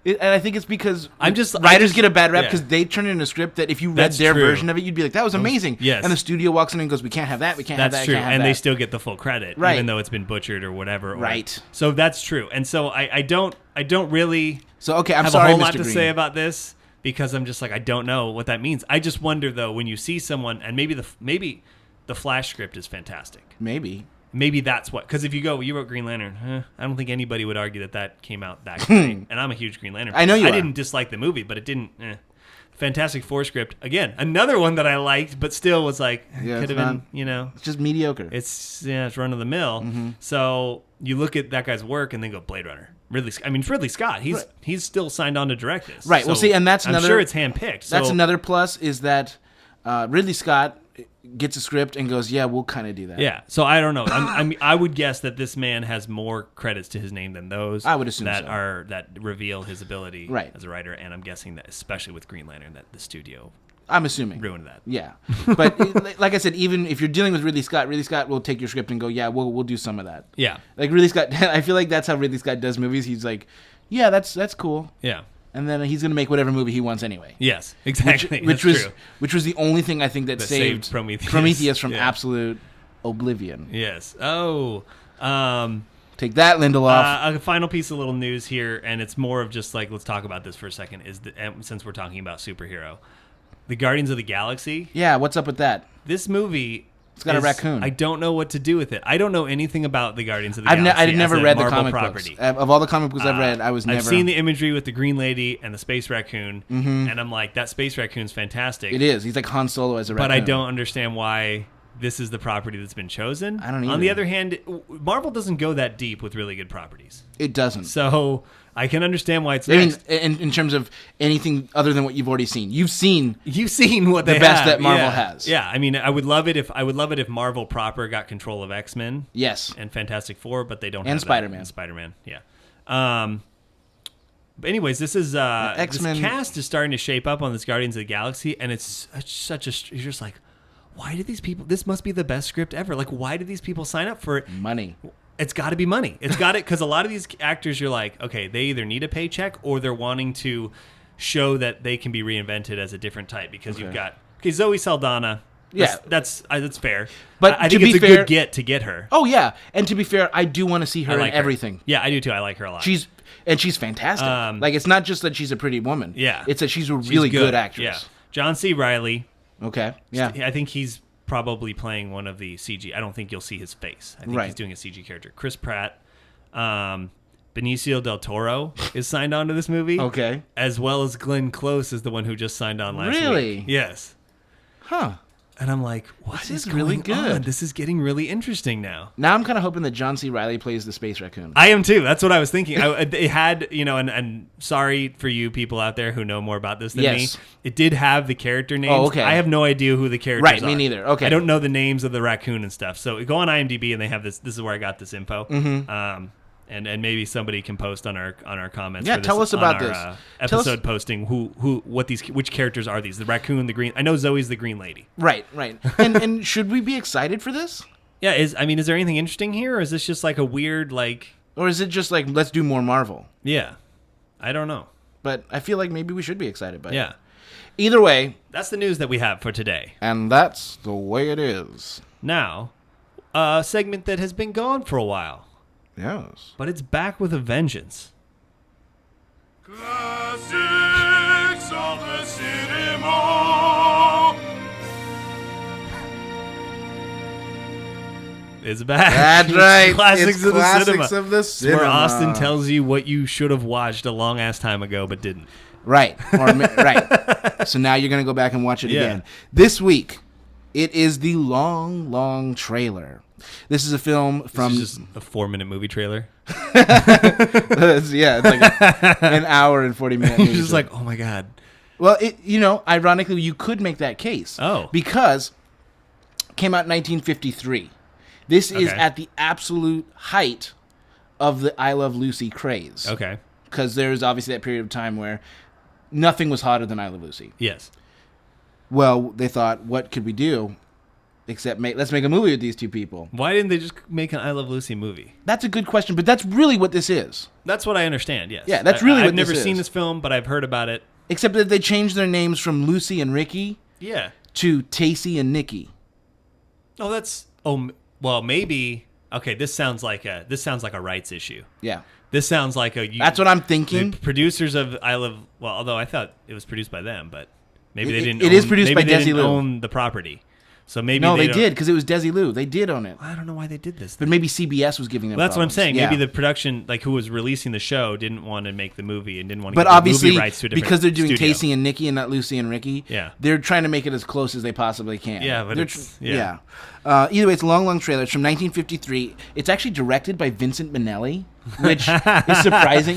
and I think it's because writers get a bad rap because they turn in a script that if you read their version of it, you'd be like, that was amazing. Yes. And the studio walks in and goes, we can't have that, we can't have that, That's true. And they they still get the full credit, even though it's been butchered or whatever. Right. So that's true. And so I don't really I'm have sorry, a whole lot Mr. to Green. say about this because I'm just like, I don't know what that means. I just wonder, though, when you see someone, and maybe the Flash script is fantastic. Maybe that's what, because if you wrote Green Lantern, I don't think anybody would argue that came out that great. And I'm a huge Green Lantern fan. I know you are. Didn't dislike the movie, but it didn't. Fantastic Four script, again, another one that I liked, but still was like, could have been, It's just mediocre. It's run of the mill. Mm-hmm. So you look at that guy's work and then go, Blade Runner. It's Ridley Scott. He's still signed on to direct this. Right. Well, see, and that's another. I'm sure it's handpicked. That's another plus is that Ridley Scott gets a script and goes, yeah, we'll kind of do that. Yeah. So I don't know. I would guess that this man has more credits to his name than those. I would assume that reveal his ability as a writer. And I'm guessing that, especially with Green Lantern, that the studio. I'm assuming ruined that. Yeah, but like I said, even if you're dealing with Ridley Scott will take your script and go, yeah, we'll do some of that. Yeah. Like Ridley Scott, I feel like that's how Ridley Scott does movies. He's like, yeah, that's cool. Yeah. And then he's gonna make whatever movie he wants anyway. Yes, exactly. Which was the only thing I think that saved Prometheus from absolute oblivion. Yes. Oh. Take that, Lindelof. A final piece of little news here, and it's more of just like, let's talk about this for a second. Since we're talking about superhero, the Guardians of the Galaxy. Yeah, what's up with that? This movie... It's got a raccoon. I don't know what to do with it. I don't know anything about the Guardians of the Galaxy. I've never read the comic property. books. Of all the comic books I've read, I've seen the imagery with the green lady and the space raccoon, and I'm like, that space raccoon's fantastic. It is. He's like Han Solo as a raccoon. But I don't understand why this is the property that's been chosen. I don't either. On the other hand, Marvel doesn't go that deep with really good properties. It doesn't. So I can understand why it's next. I mean, in terms of anything other than what you've already seen. You've seen what the they best have. that Marvel has. Yeah, I mean, I would love it if Marvel proper got control of X-Men. Yes. And Fantastic Four, but they don't have and Spider-Man. And Spider-Man, yeah. But anyways, this is X-Men. This cast is starting to shape up on this Guardians of the Galaxy, and it's such a... You're just like, why do these people... This must be the best script ever. Like, why do these people sign up for it? Money. It's got to be money. It's got it, because a lot of these actors, you're like, okay, they either need a paycheck or they're wanting to show that they can be reinvented as a different type, because you've got... Okay, Zoe Saldana... Yeah, that's fair. But I think it's a good get to get her. Oh yeah, and to be fair, I do want to see her in everything. Yeah, I do too. I like her a lot. She's fantastic. Like, it's not just that she's a pretty woman. Yeah, it's that she's a really good actress. Yeah, John C. Reilly. Okay. Yeah, I think he's probably playing one of the CG. I don't think you'll see his face. I think he's doing a CG character. Chris Pratt. Benicio del Toro is signed on to this movie. Okay. As well as Glenn Close is the one who just signed on last week. Really? Yes. Huh. And I'm like, what is going really good. on? This is getting really interesting now. Now I'm kind of hoping that John C. Reilly plays the space raccoon. I am too. That's what I was thinking. It had, and sorry for you people out there who know more about this than me. It did have the character names. Oh, okay. I have no idea who the characters are. Right, me neither. Okay. I don't know the names of the raccoon and stuff. So go on IMDb and they have this. This is where I got this info. Mm-hmm. And maybe somebody can post on our comments. Yeah, tell us about this episode posting. Which characters are these? The raccoon, the green. I know Zoe's the green lady. Right. And should we be excited for this? Yeah. Is there anything interesting here, or is this just like a weird like? Or is it just like, let's do more Marvel? Yeah, I don't know. But I feel like maybe we should be excited by it. Yeah. Either way, that's the news that we have for today. And that's the way it is. Now, a segment that has been gone for a while. Yes. But it's back with a vengeance. Classics of the cinema. It's back. That's right. Classics of the cinema. Where Austin tells you what you should have watched a long ass time ago but didn't. Right. Right. So now you're going to go back and watch it again. This week, it is the long trailer. This is a film from... This is just a 4-minute movie trailer? It's like an hour and 40 minutes. You're just like, oh my God. Well, ironically, you could make that case. Oh. Because it came out in 1953. This is at the absolute height of the I Love Lucy craze. Okay. Because there's obviously that period of time where nothing was hotter than I Love Lucy. Yes. Well, they thought, what could we do? Except let's make a movie with these two people. Why didn't they just make an I Love Lucy movie? That's a good question, but that's really what this is. That's what I understand, yes. Yeah, that's really what this is. I've never seen this film, but I've heard about it. Except that they changed their names from Lucy and Ricky to Tacy and Nikki. Well, maybe... Okay, this sounds like a rights issue. Yeah. This sounds like that's what I'm thinking. The producers of I Love... Well, although I thought it was produced by them, but maybe they didn't It is produced by Desi Lu. Own the property. So maybe they did, because it was Desi Lu. They did own it. I don't know why they did this. But maybe CBS was giving them that's problems. what I'm saying. Yeah. Maybe the production, like who was releasing the show, didn't want to make the movie and didn't want to but give obviously, the movie rights to a different because they're doing studio. Tacy and Nikki and not Lucy and Ricky, they're trying to make it as close as they possibly can. Yeah, but either way, it's a long trailer. It's from 1953. It's actually directed by Vincent Minnelli, which is surprising.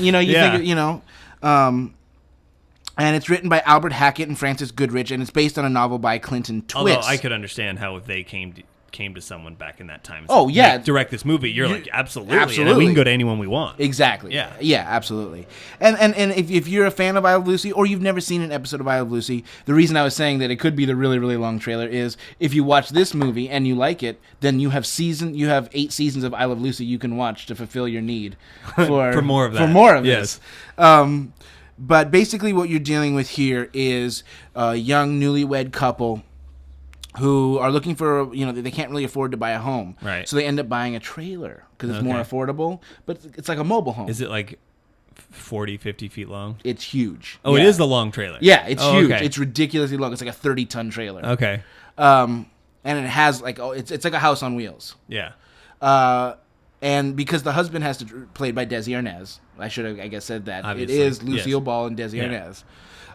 And it's written by Albert Hackett and Francis Goodrich, and it's based on a novel by Clinton Twist. Although I could understand how if they came to someone back in that time. Direct this movie. You're like, absolutely. And we can go to anyone we want. Exactly. Yeah, absolutely. And if you're a fan of I Love Lucy, or you've never seen an episode of I Love Lucy, the reason I was saying that it could be the really, really long trailer is if you watch this movie and you like it, then you have 8 seasons of I Love Lucy you can watch to fulfill your need for more of that. For more of this. But basically what you're dealing with here is a young newlywed couple who are looking for, they can't really afford to buy a home. Right. So they end up buying a trailer because it's more affordable, but it's like a mobile home. Is it like 40, 50 feet long? It's huge. Oh, yeah. It is the long trailer. Yeah, it's huge. Okay. It's ridiculously long. It's like a 30-ton trailer. Okay. And it has like it's like a house on wheels. Yeah. And because the husband has to played by Desi Arnaz, I should have, I guess, said that. Obviously. It is Lucille Yes. Ball and Desi Yeah.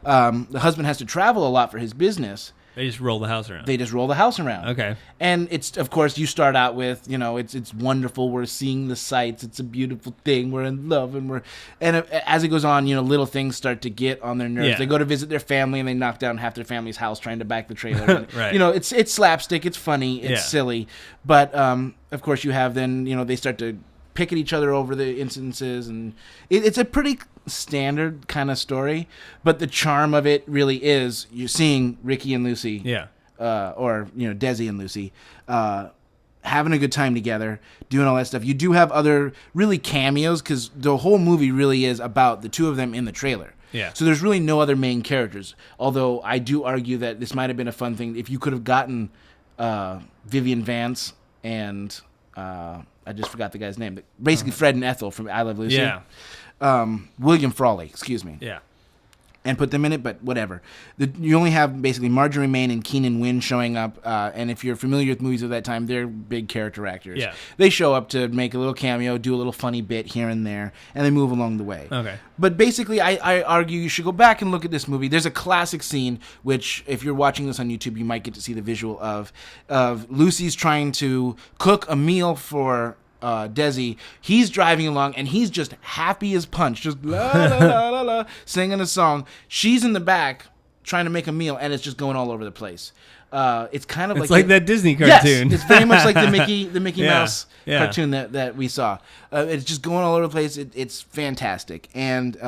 Arnaz. The husband has to travel a lot for his business. They just roll the house around. They just roll the house around. Okay. And it's, of course, you start out with, it's wonderful. We're seeing the sights. It's a beautiful thing. We're in love, and as it goes on, little things start to get on their nerves. Yeah. They go to visit their family, and they knock down half their family's house trying to back the trailer. And, Right. It's slapstick. It's funny. It's Yeah. silly. But of course, you have then they start to pick at each other over the instances, and it's a pretty standard kind of story. But the charm of it really is you're seeing Ricky and Lucy. Yeah. Or Desi and Lucy, having a good time together, doing all that stuff. You do have other really cameos because the whole movie really is about the two of them in the trailer. Yeah. So there's really no other main characters. Although I do argue that this might have been a fun thing if you could have gotten Vivian Vance and I just forgot the guy's name, but basically Fred and Ethel from I Love Lucy. Yeah. William Frawley, excuse me. Yeah. And put them in it, but whatever. You only have basically Marjorie Main and Keenan Wynn showing up, and if you're familiar with movies of that time, they're big character actors. Yeah. They show up to make a little cameo, do a little funny bit here and there, and they move along the way. Okay. But basically, I argue you should go back and look at this movie. There's a classic scene, which if you're watching this on YouTube, you might get to see the visual of Lucy's trying to cook a meal for Desi. He's driving along and he's just happy as punch, just la la la la la, singing a song. She's in the back trying to make a meal, and it's just going all over the place. It's kind of like that Disney cartoon. Yes, it's very much like the Mickey Yeah, Mouse yeah. cartoon that we saw. It's just going all over the place. It's fantastic. And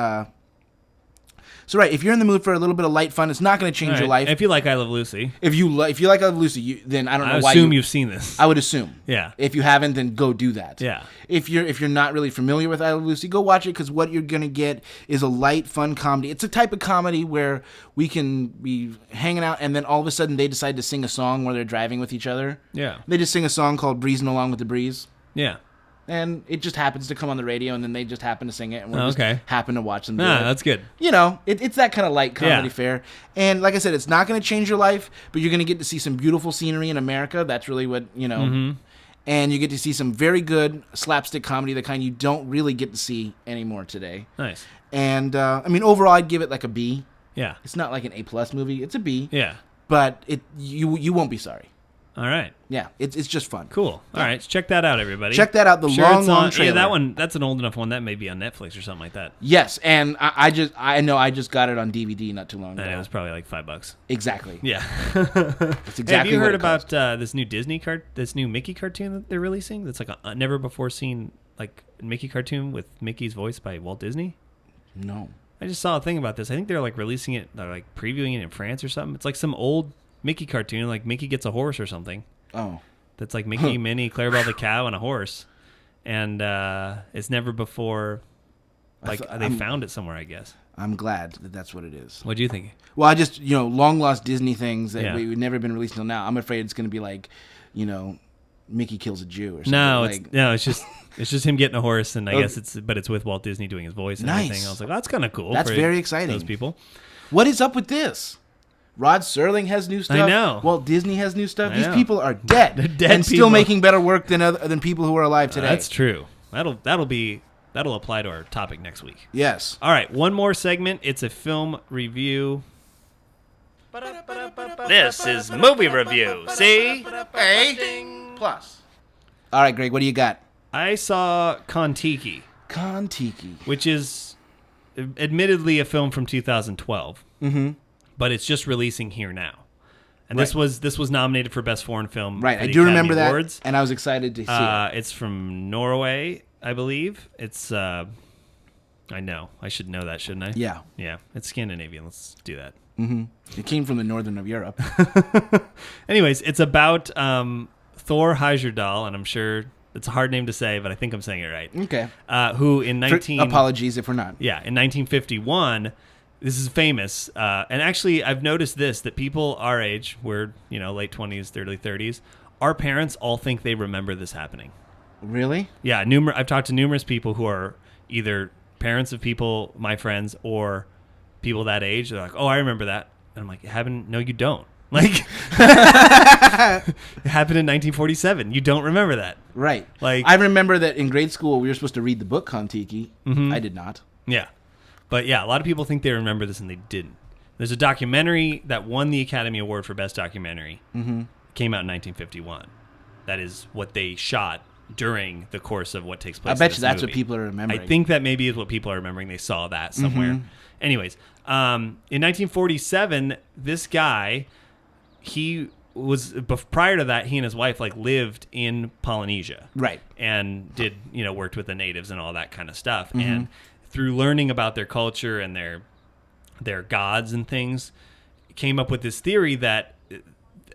so right, if you're in the mood for a little bit of light fun, it's not going to change All your right. life. If you like I Love Lucy, If you like I Love Lucy, then I don't know I why assume you've seen this. I would assume. Yeah. If you haven't, then go do that. Yeah. If you're not really familiar with I Love Lucy, go watch it, because what you're gonna get is a light, fun comedy. It's a type of comedy where we can be hanging out, and then all of a sudden they decide to sing a song while they're driving with each other. Yeah. They just sing a song called "Breezing Along with the Breeze," Yeah. and it just happens to come on the radio, and then they just happen to sing it, and we just okay. happen to watch them do Ah, it. that's good. It's that kind of light comedy Yeah. fare. And like I said, it's not going to change your life, but you're going to get to see some beautiful scenery in America. That's really what, Mm-hmm. And you get to see some very good slapstick comedy, the kind you don't really get to see anymore today. Nice. And, overall, I'd give it like a B. Yeah. It's not like an A+ movie. It's a B. Yeah. But you won't be sorry. All right. Yeah, it's just fun. Cool. All right. Check that out, everybody. Check that out, the Sure, long it's on- trailer. Yeah, that one, that's an old enough one. That may be on Netflix or something like that. Yes, and I just got it on DVD not too long ago. And it was probably like $5. Exactly. Yeah. That's exactly Have you what heard it cost. about this new this new Mickey cartoon that they're releasing? That's like a never before seen like Mickey cartoon with Mickey's voice by Walt Disney. No. I just saw a thing about this. I think they're like releasing it, they're like previewing it in France or something. It's like some old Mickey cartoon, like Mickey gets a horse or something. Oh. That's like Mickey, Minnie, Clarabelle the cow, and a horse. And it's never before. Like they found it somewhere, I guess. I'm glad that that's what it is. What do you think? Well, I just, long lost Disney things that Yeah. we've never been released until now. I'm afraid it's going to be like, Mickey kills a Jew or something. No, like, it's just him getting a horse, and I guess it's with Walt Disney doing his voice and Nice. everything. I was like, that's kind of cool. That's for very exciting. Those people. What is up with this? Rod Serling has new stuff. I know. Walt Disney has new stuff. I These know. people are dead. They're dead and still people. making better work than people who are alive today. That's true. That'll apply to our topic next week. Yes. All right, one more segment. It's a film review. This is movie review. See? Plus. All right, Greg, what do you got? I saw Kon-Tiki, Kon-Tiki. which is admittedly a film from 2012. Mm-hmm. But it's just releasing here now. And Right. this was nominated for Best Foreign Film. Right, for I the do Academy remember that, Awards. and I was excited to see it. It's from Norway, I believe. It's I know. I should know that, shouldn't I? Yeah. Yeah, it's Scandinavian. Let's do that. Mm-hmm. It came from the northern of Europe. Anyways, it's about Thor Heyerdahl, and I'm sure it's a hard name to say, but I think I'm saying it right. Okay. Who in Apologies if we're not. Yeah, in 1951, this is famous. And actually, I've noticed that people our age, we're late 20s, early 30s, our parents all think they remember this happening. Really? Yeah, I've talked to numerous people who are either parents of people, my friends, or people that age. They're like, "Oh, I remember that," and I'm like, "It happened? No, you don't." Like, it happened in 1947. You don't remember that, Right. Like, I remember that in grade school we were supposed to read the book Kon-Tiki. Mm-hmm. I did not. yeah, but yeah, a lot of people think they remember this and they didn't. There's a documentary that won the Academy Award for Best Documentary. Mm-hmm. Came out in 1951. That is what they shot during the course of what takes place. I bet in you this that's movie. what people are remembering. I think that maybe is what people are remembering. They saw that somewhere. Mm-hmm. Anyways, in 1947, this guy, he was prior to that, he and his wife like lived in Polynesia, Right. and did worked with the natives and all that kind of stuff. Mm-hmm. And through learning about their culture and their gods and things, came up with this theory that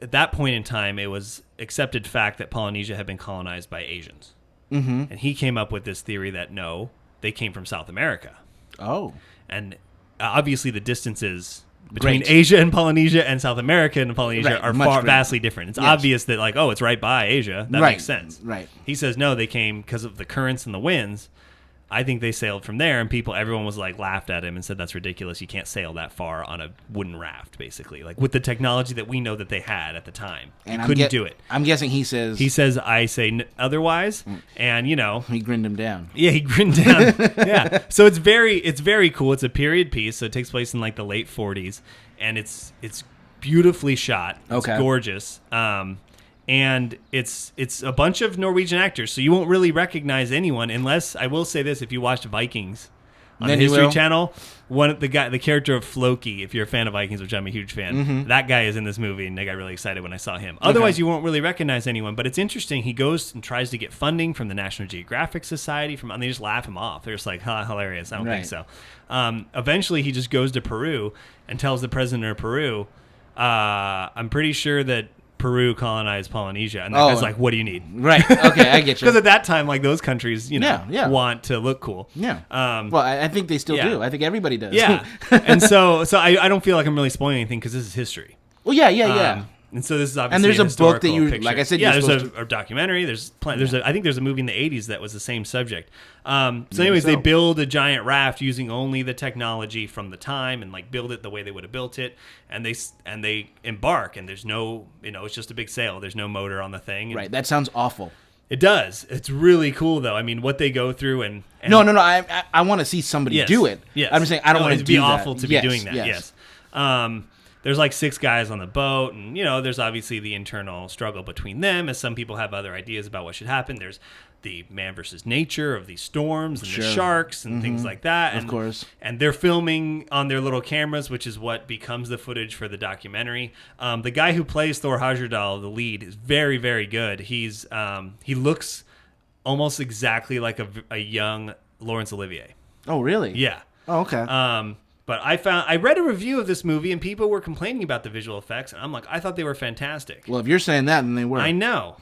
at that point in time, it was accepted fact that Polynesia had been colonized by Asians. Mm-hmm. And he came up with this theory that no, they came from South America. Oh. And obviously the distances between Great. Asia and Polynesia and South America and Polynesia Right, are much greater. vastly different. It's Yes. obvious that like, oh, it's right by Asia. That Right, makes sense. right. He says no, they came because of the currents and the winds. I think they sailed from there, and everyone was like laughed at him and said that's ridiculous. You can't sail that far on a wooden raft, basically. Like with the technology that we know that they had at the time, And you couldn't do it. I'm guessing he says... He says, I say otherwise, and He grinned him down. yeah, he grinned down. Yeah, so it's very cool. It's a period piece, so it takes place in like the late 40s, and it's beautifully shot. It's Okay. gorgeous. And it's a bunch of Norwegian actors, so you won't really recognize anyone unless, I will say this, if you watched Vikings on Then the you History will. Channel, the character of Floki, if you're a fan of Vikings, which I'm a huge fan, Mm-hmm. that guy is in this movie, and I got really excited when I saw him. Otherwise, you won't really recognize anyone, but it's interesting. He goes and tries to get funding from the National Geographic Society, and they just laugh him off. They're just like, hilarious. I don't think Right. so. Eventually, he just goes to Peru and tells the president of Peru, I'm pretty sure that Peru colonized Polynesia, and that guy's like, "What do you need?" Right. Okay, I get you. Because at that time, like those countries, Yeah. want to look cool. Yeah. Well, I think they still do. I think everybody does. yeah. And so I don't feel like I'm really spoiling anything because this is history. Well, yeah. And so this is obviously And there's a book that historical you, picture. like I said, yeah. you're There's supposed a documentary. I think there's a movie in the '80s that was the same subject. So, Maybe anyways, so. they build a giant raft using only the technology from the time, and like build it the way they would have built it. And they embark, and there's no, it's just a big sail. There's no motor on the thing. Right. That sounds awful. It does. It's really cool, though. I mean, what they go through and No. I want to see somebody Yes. do it. Yes. I'm just saying I don't want to do It'd be that. awful to be doing that. Yes. There's like 6 guys on the boat, and there's obviously the internal struggle between them, as some people have other ideas about what should happen. There's the man versus nature of these storms and Sure. the sharks and things like that. Of And, course. And they're filming on their little cameras, which is what becomes the footage for the documentary. The guy who plays Thor Heyerdahl, the lead, is very, very good. He looks almost exactly like a young Laurence Olivier. Oh, really? Yeah. Oh, okay. But I read a review of this movie, and people were complaining about the visual effects, and I'm like, I thought they were fantastic. Well, if you're saying that, then they were. I know.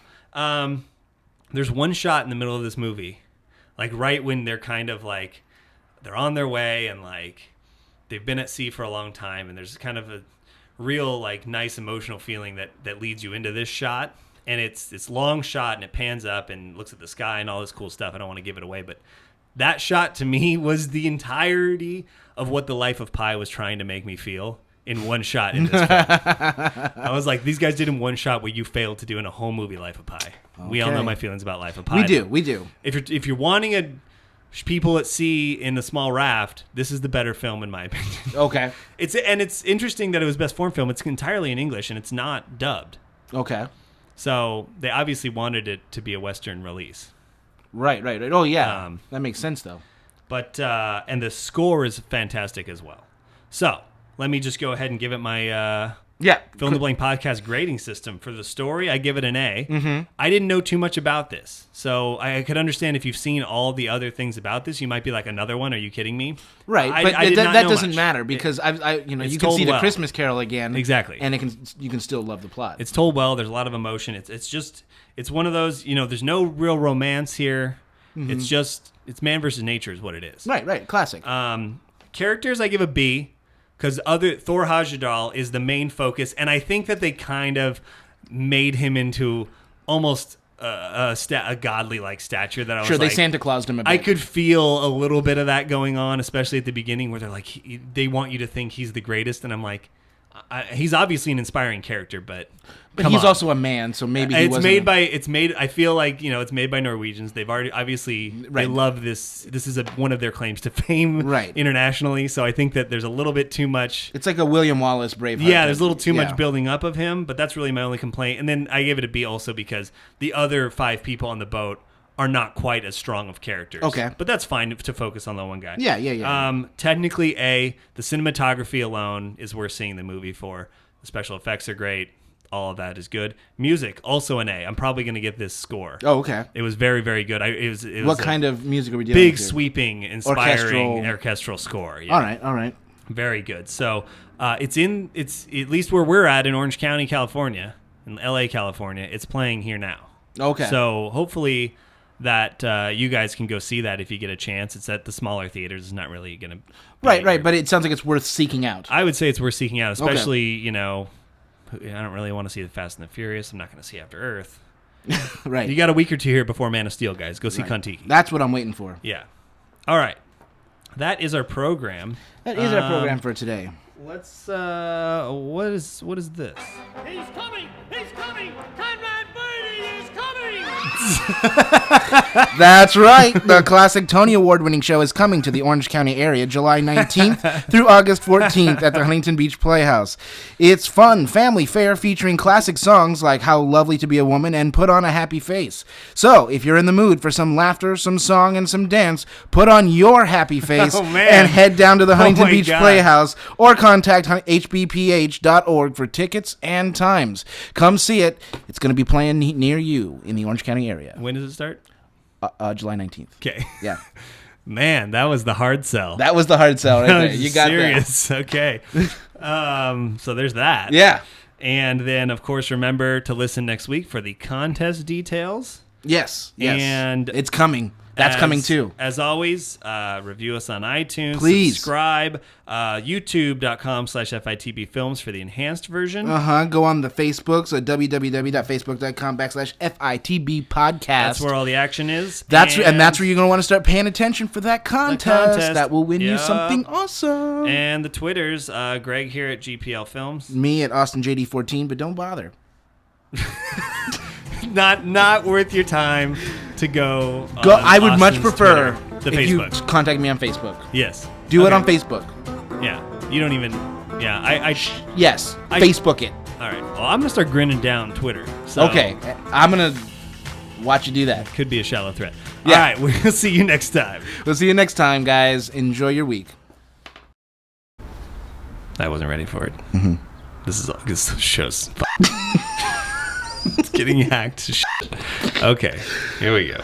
There's one shot in the middle of this movie, like right when they're kind of like, they're on their way, and like they've been at sea for a long time, and there's kind of a real like nice emotional feeling that leads you into this shot. And it's this long shot, and it pans up and looks at the sky and all this cool stuff. I don't want to give it away, but that shot to me was the entirety of what the Life of Pi was trying to make me feel in one shot in this film. I was like, these guys did in one shot what you failed to do in a whole movie, Life of Pi. We all know Okay. my feelings about Life of Pi. We do. If you're wanting people at sea in a small raft, this is the better film in my opinion. Okay. It's interesting that it was best foreign film. It's entirely in English, and it's not dubbed. Okay. So they obviously wanted it to be a Western release. Right. Oh, yeah. That makes sense, though. But and the score is fantastic as well. So let me just go ahead and give it my Yeah. Fill in the Blank podcast grading system. For the story, I give it an A. Mm-hmm. I didn't know too much about this, so I could understand if you've seen all the other things about this, you might be like, another one? Are you kidding me? Right, I but did not that know doesn't much. matter because you it's can told see the well. Christmas Carol again, Exactly. and you can still love the plot. It's told well. There's a lot of emotion. It's one of those, there's no real romance here. Mm-hmm. It's man versus nature is what it is. Right, classic. Characters, I give a B. Because Thor Heyerdahl is the main focus, and I think that they kind of made him into almost a godly like stature that I was Sure, they like, Santa Claused him a bit. I could feel a little bit of that going on, especially at the beginning where they're like, they want you to think he's the greatest, and I'm like, he's obviously an inspiring character, but he's also a man, so maybe he I feel like, it's made by Norwegians. They've already obviously they love this. This is one of their claims to fame internationally. So I think that there's a little bit too much. It's like a William Wallace Braveheart. Yeah, there's a little too much building up of him, but that's really my only complaint. And then I gave it a B also because the other 5 people on the boat are not quite as strong of characters. Okay. But that's fine to focus on the one guy. Yeah. Technically A, the cinematography alone is worth seeing the movie for. The special effects are great. All of that is good. Music, also an A. I'm probably going to get this score. Oh, okay. It was very, very good. It was what kind of music are we dealing with? Big, sweeping, inspiring orchestral score. Yeah. All right. Very good. So it's at least where we're at in Orange County, California, in LA, California. It's playing here now. Okay. So hopefully that you guys can go see that if you get a chance. It's at the smaller theaters. It's not really going to right, but it sounds like it's worth seeking out. I would say it's worth seeking out, especially, I don't really want to see the Fast and the Furious. I'm not going to see After Earth. Right. You got a week or two here before Man of Steel, guys. Go see Kon-Tiki. That's what I'm waiting for. Yeah. All right. That is our program. That is our program for today. Let's what is this? He's coming! He's coming! Conrad Birdie is coming! That's right. The classic Tony Award-winning show is coming to the Orange County area July 19th through August 14th at the Huntington Beach Playhouse. It's fun, family fare featuring classic songs like How Lovely to Be a Woman and Put on a Happy Face. So, if you're in the mood for some laughter, some song, and some dance, put on your happy face and head down to the Huntington Beach Playhouse or contact hbph.org for tickets and times. Come see it. It's going to be playing near you in the Orange County area. When does it start? July 19th. Okay. Yeah. Man, that was the hard sell. That was the hard sell right there. You got serious. That. Okay. So there's that. Yeah. And then, of course, remember to listen next week for the contest details. Yes. And it's coming. That's coming too. As always, review us on iTunes. Please. Subscribe. YouTube.com/FITB Films for the enhanced version. Go on the Facebooks at www.facebook.com/FITB Podcast. That's where all the action is. That's where you're going to want to start paying attention for that contest. That will win you something awesome. And the Twitters, Greg here at GPL Films. Me at AustinJD14, but don't bother. Not worth your time to go. I would much prefer Twitter, if Facebook. you contact me on Facebook. Yes. Do it on Facebook. Yeah. You don't even. Yeah. Yes. Facebook it. All right. Well, I'm gonna start grinning down Twitter. So okay. I'm gonna watch you do that. Could be a shallow threat. Yeah. All right. We'll see you next time. We'll see you next time, guys. Enjoy your week. I wasn't ready for it. Mm-hmm. This show's. It's getting hacked. Okay, here we go.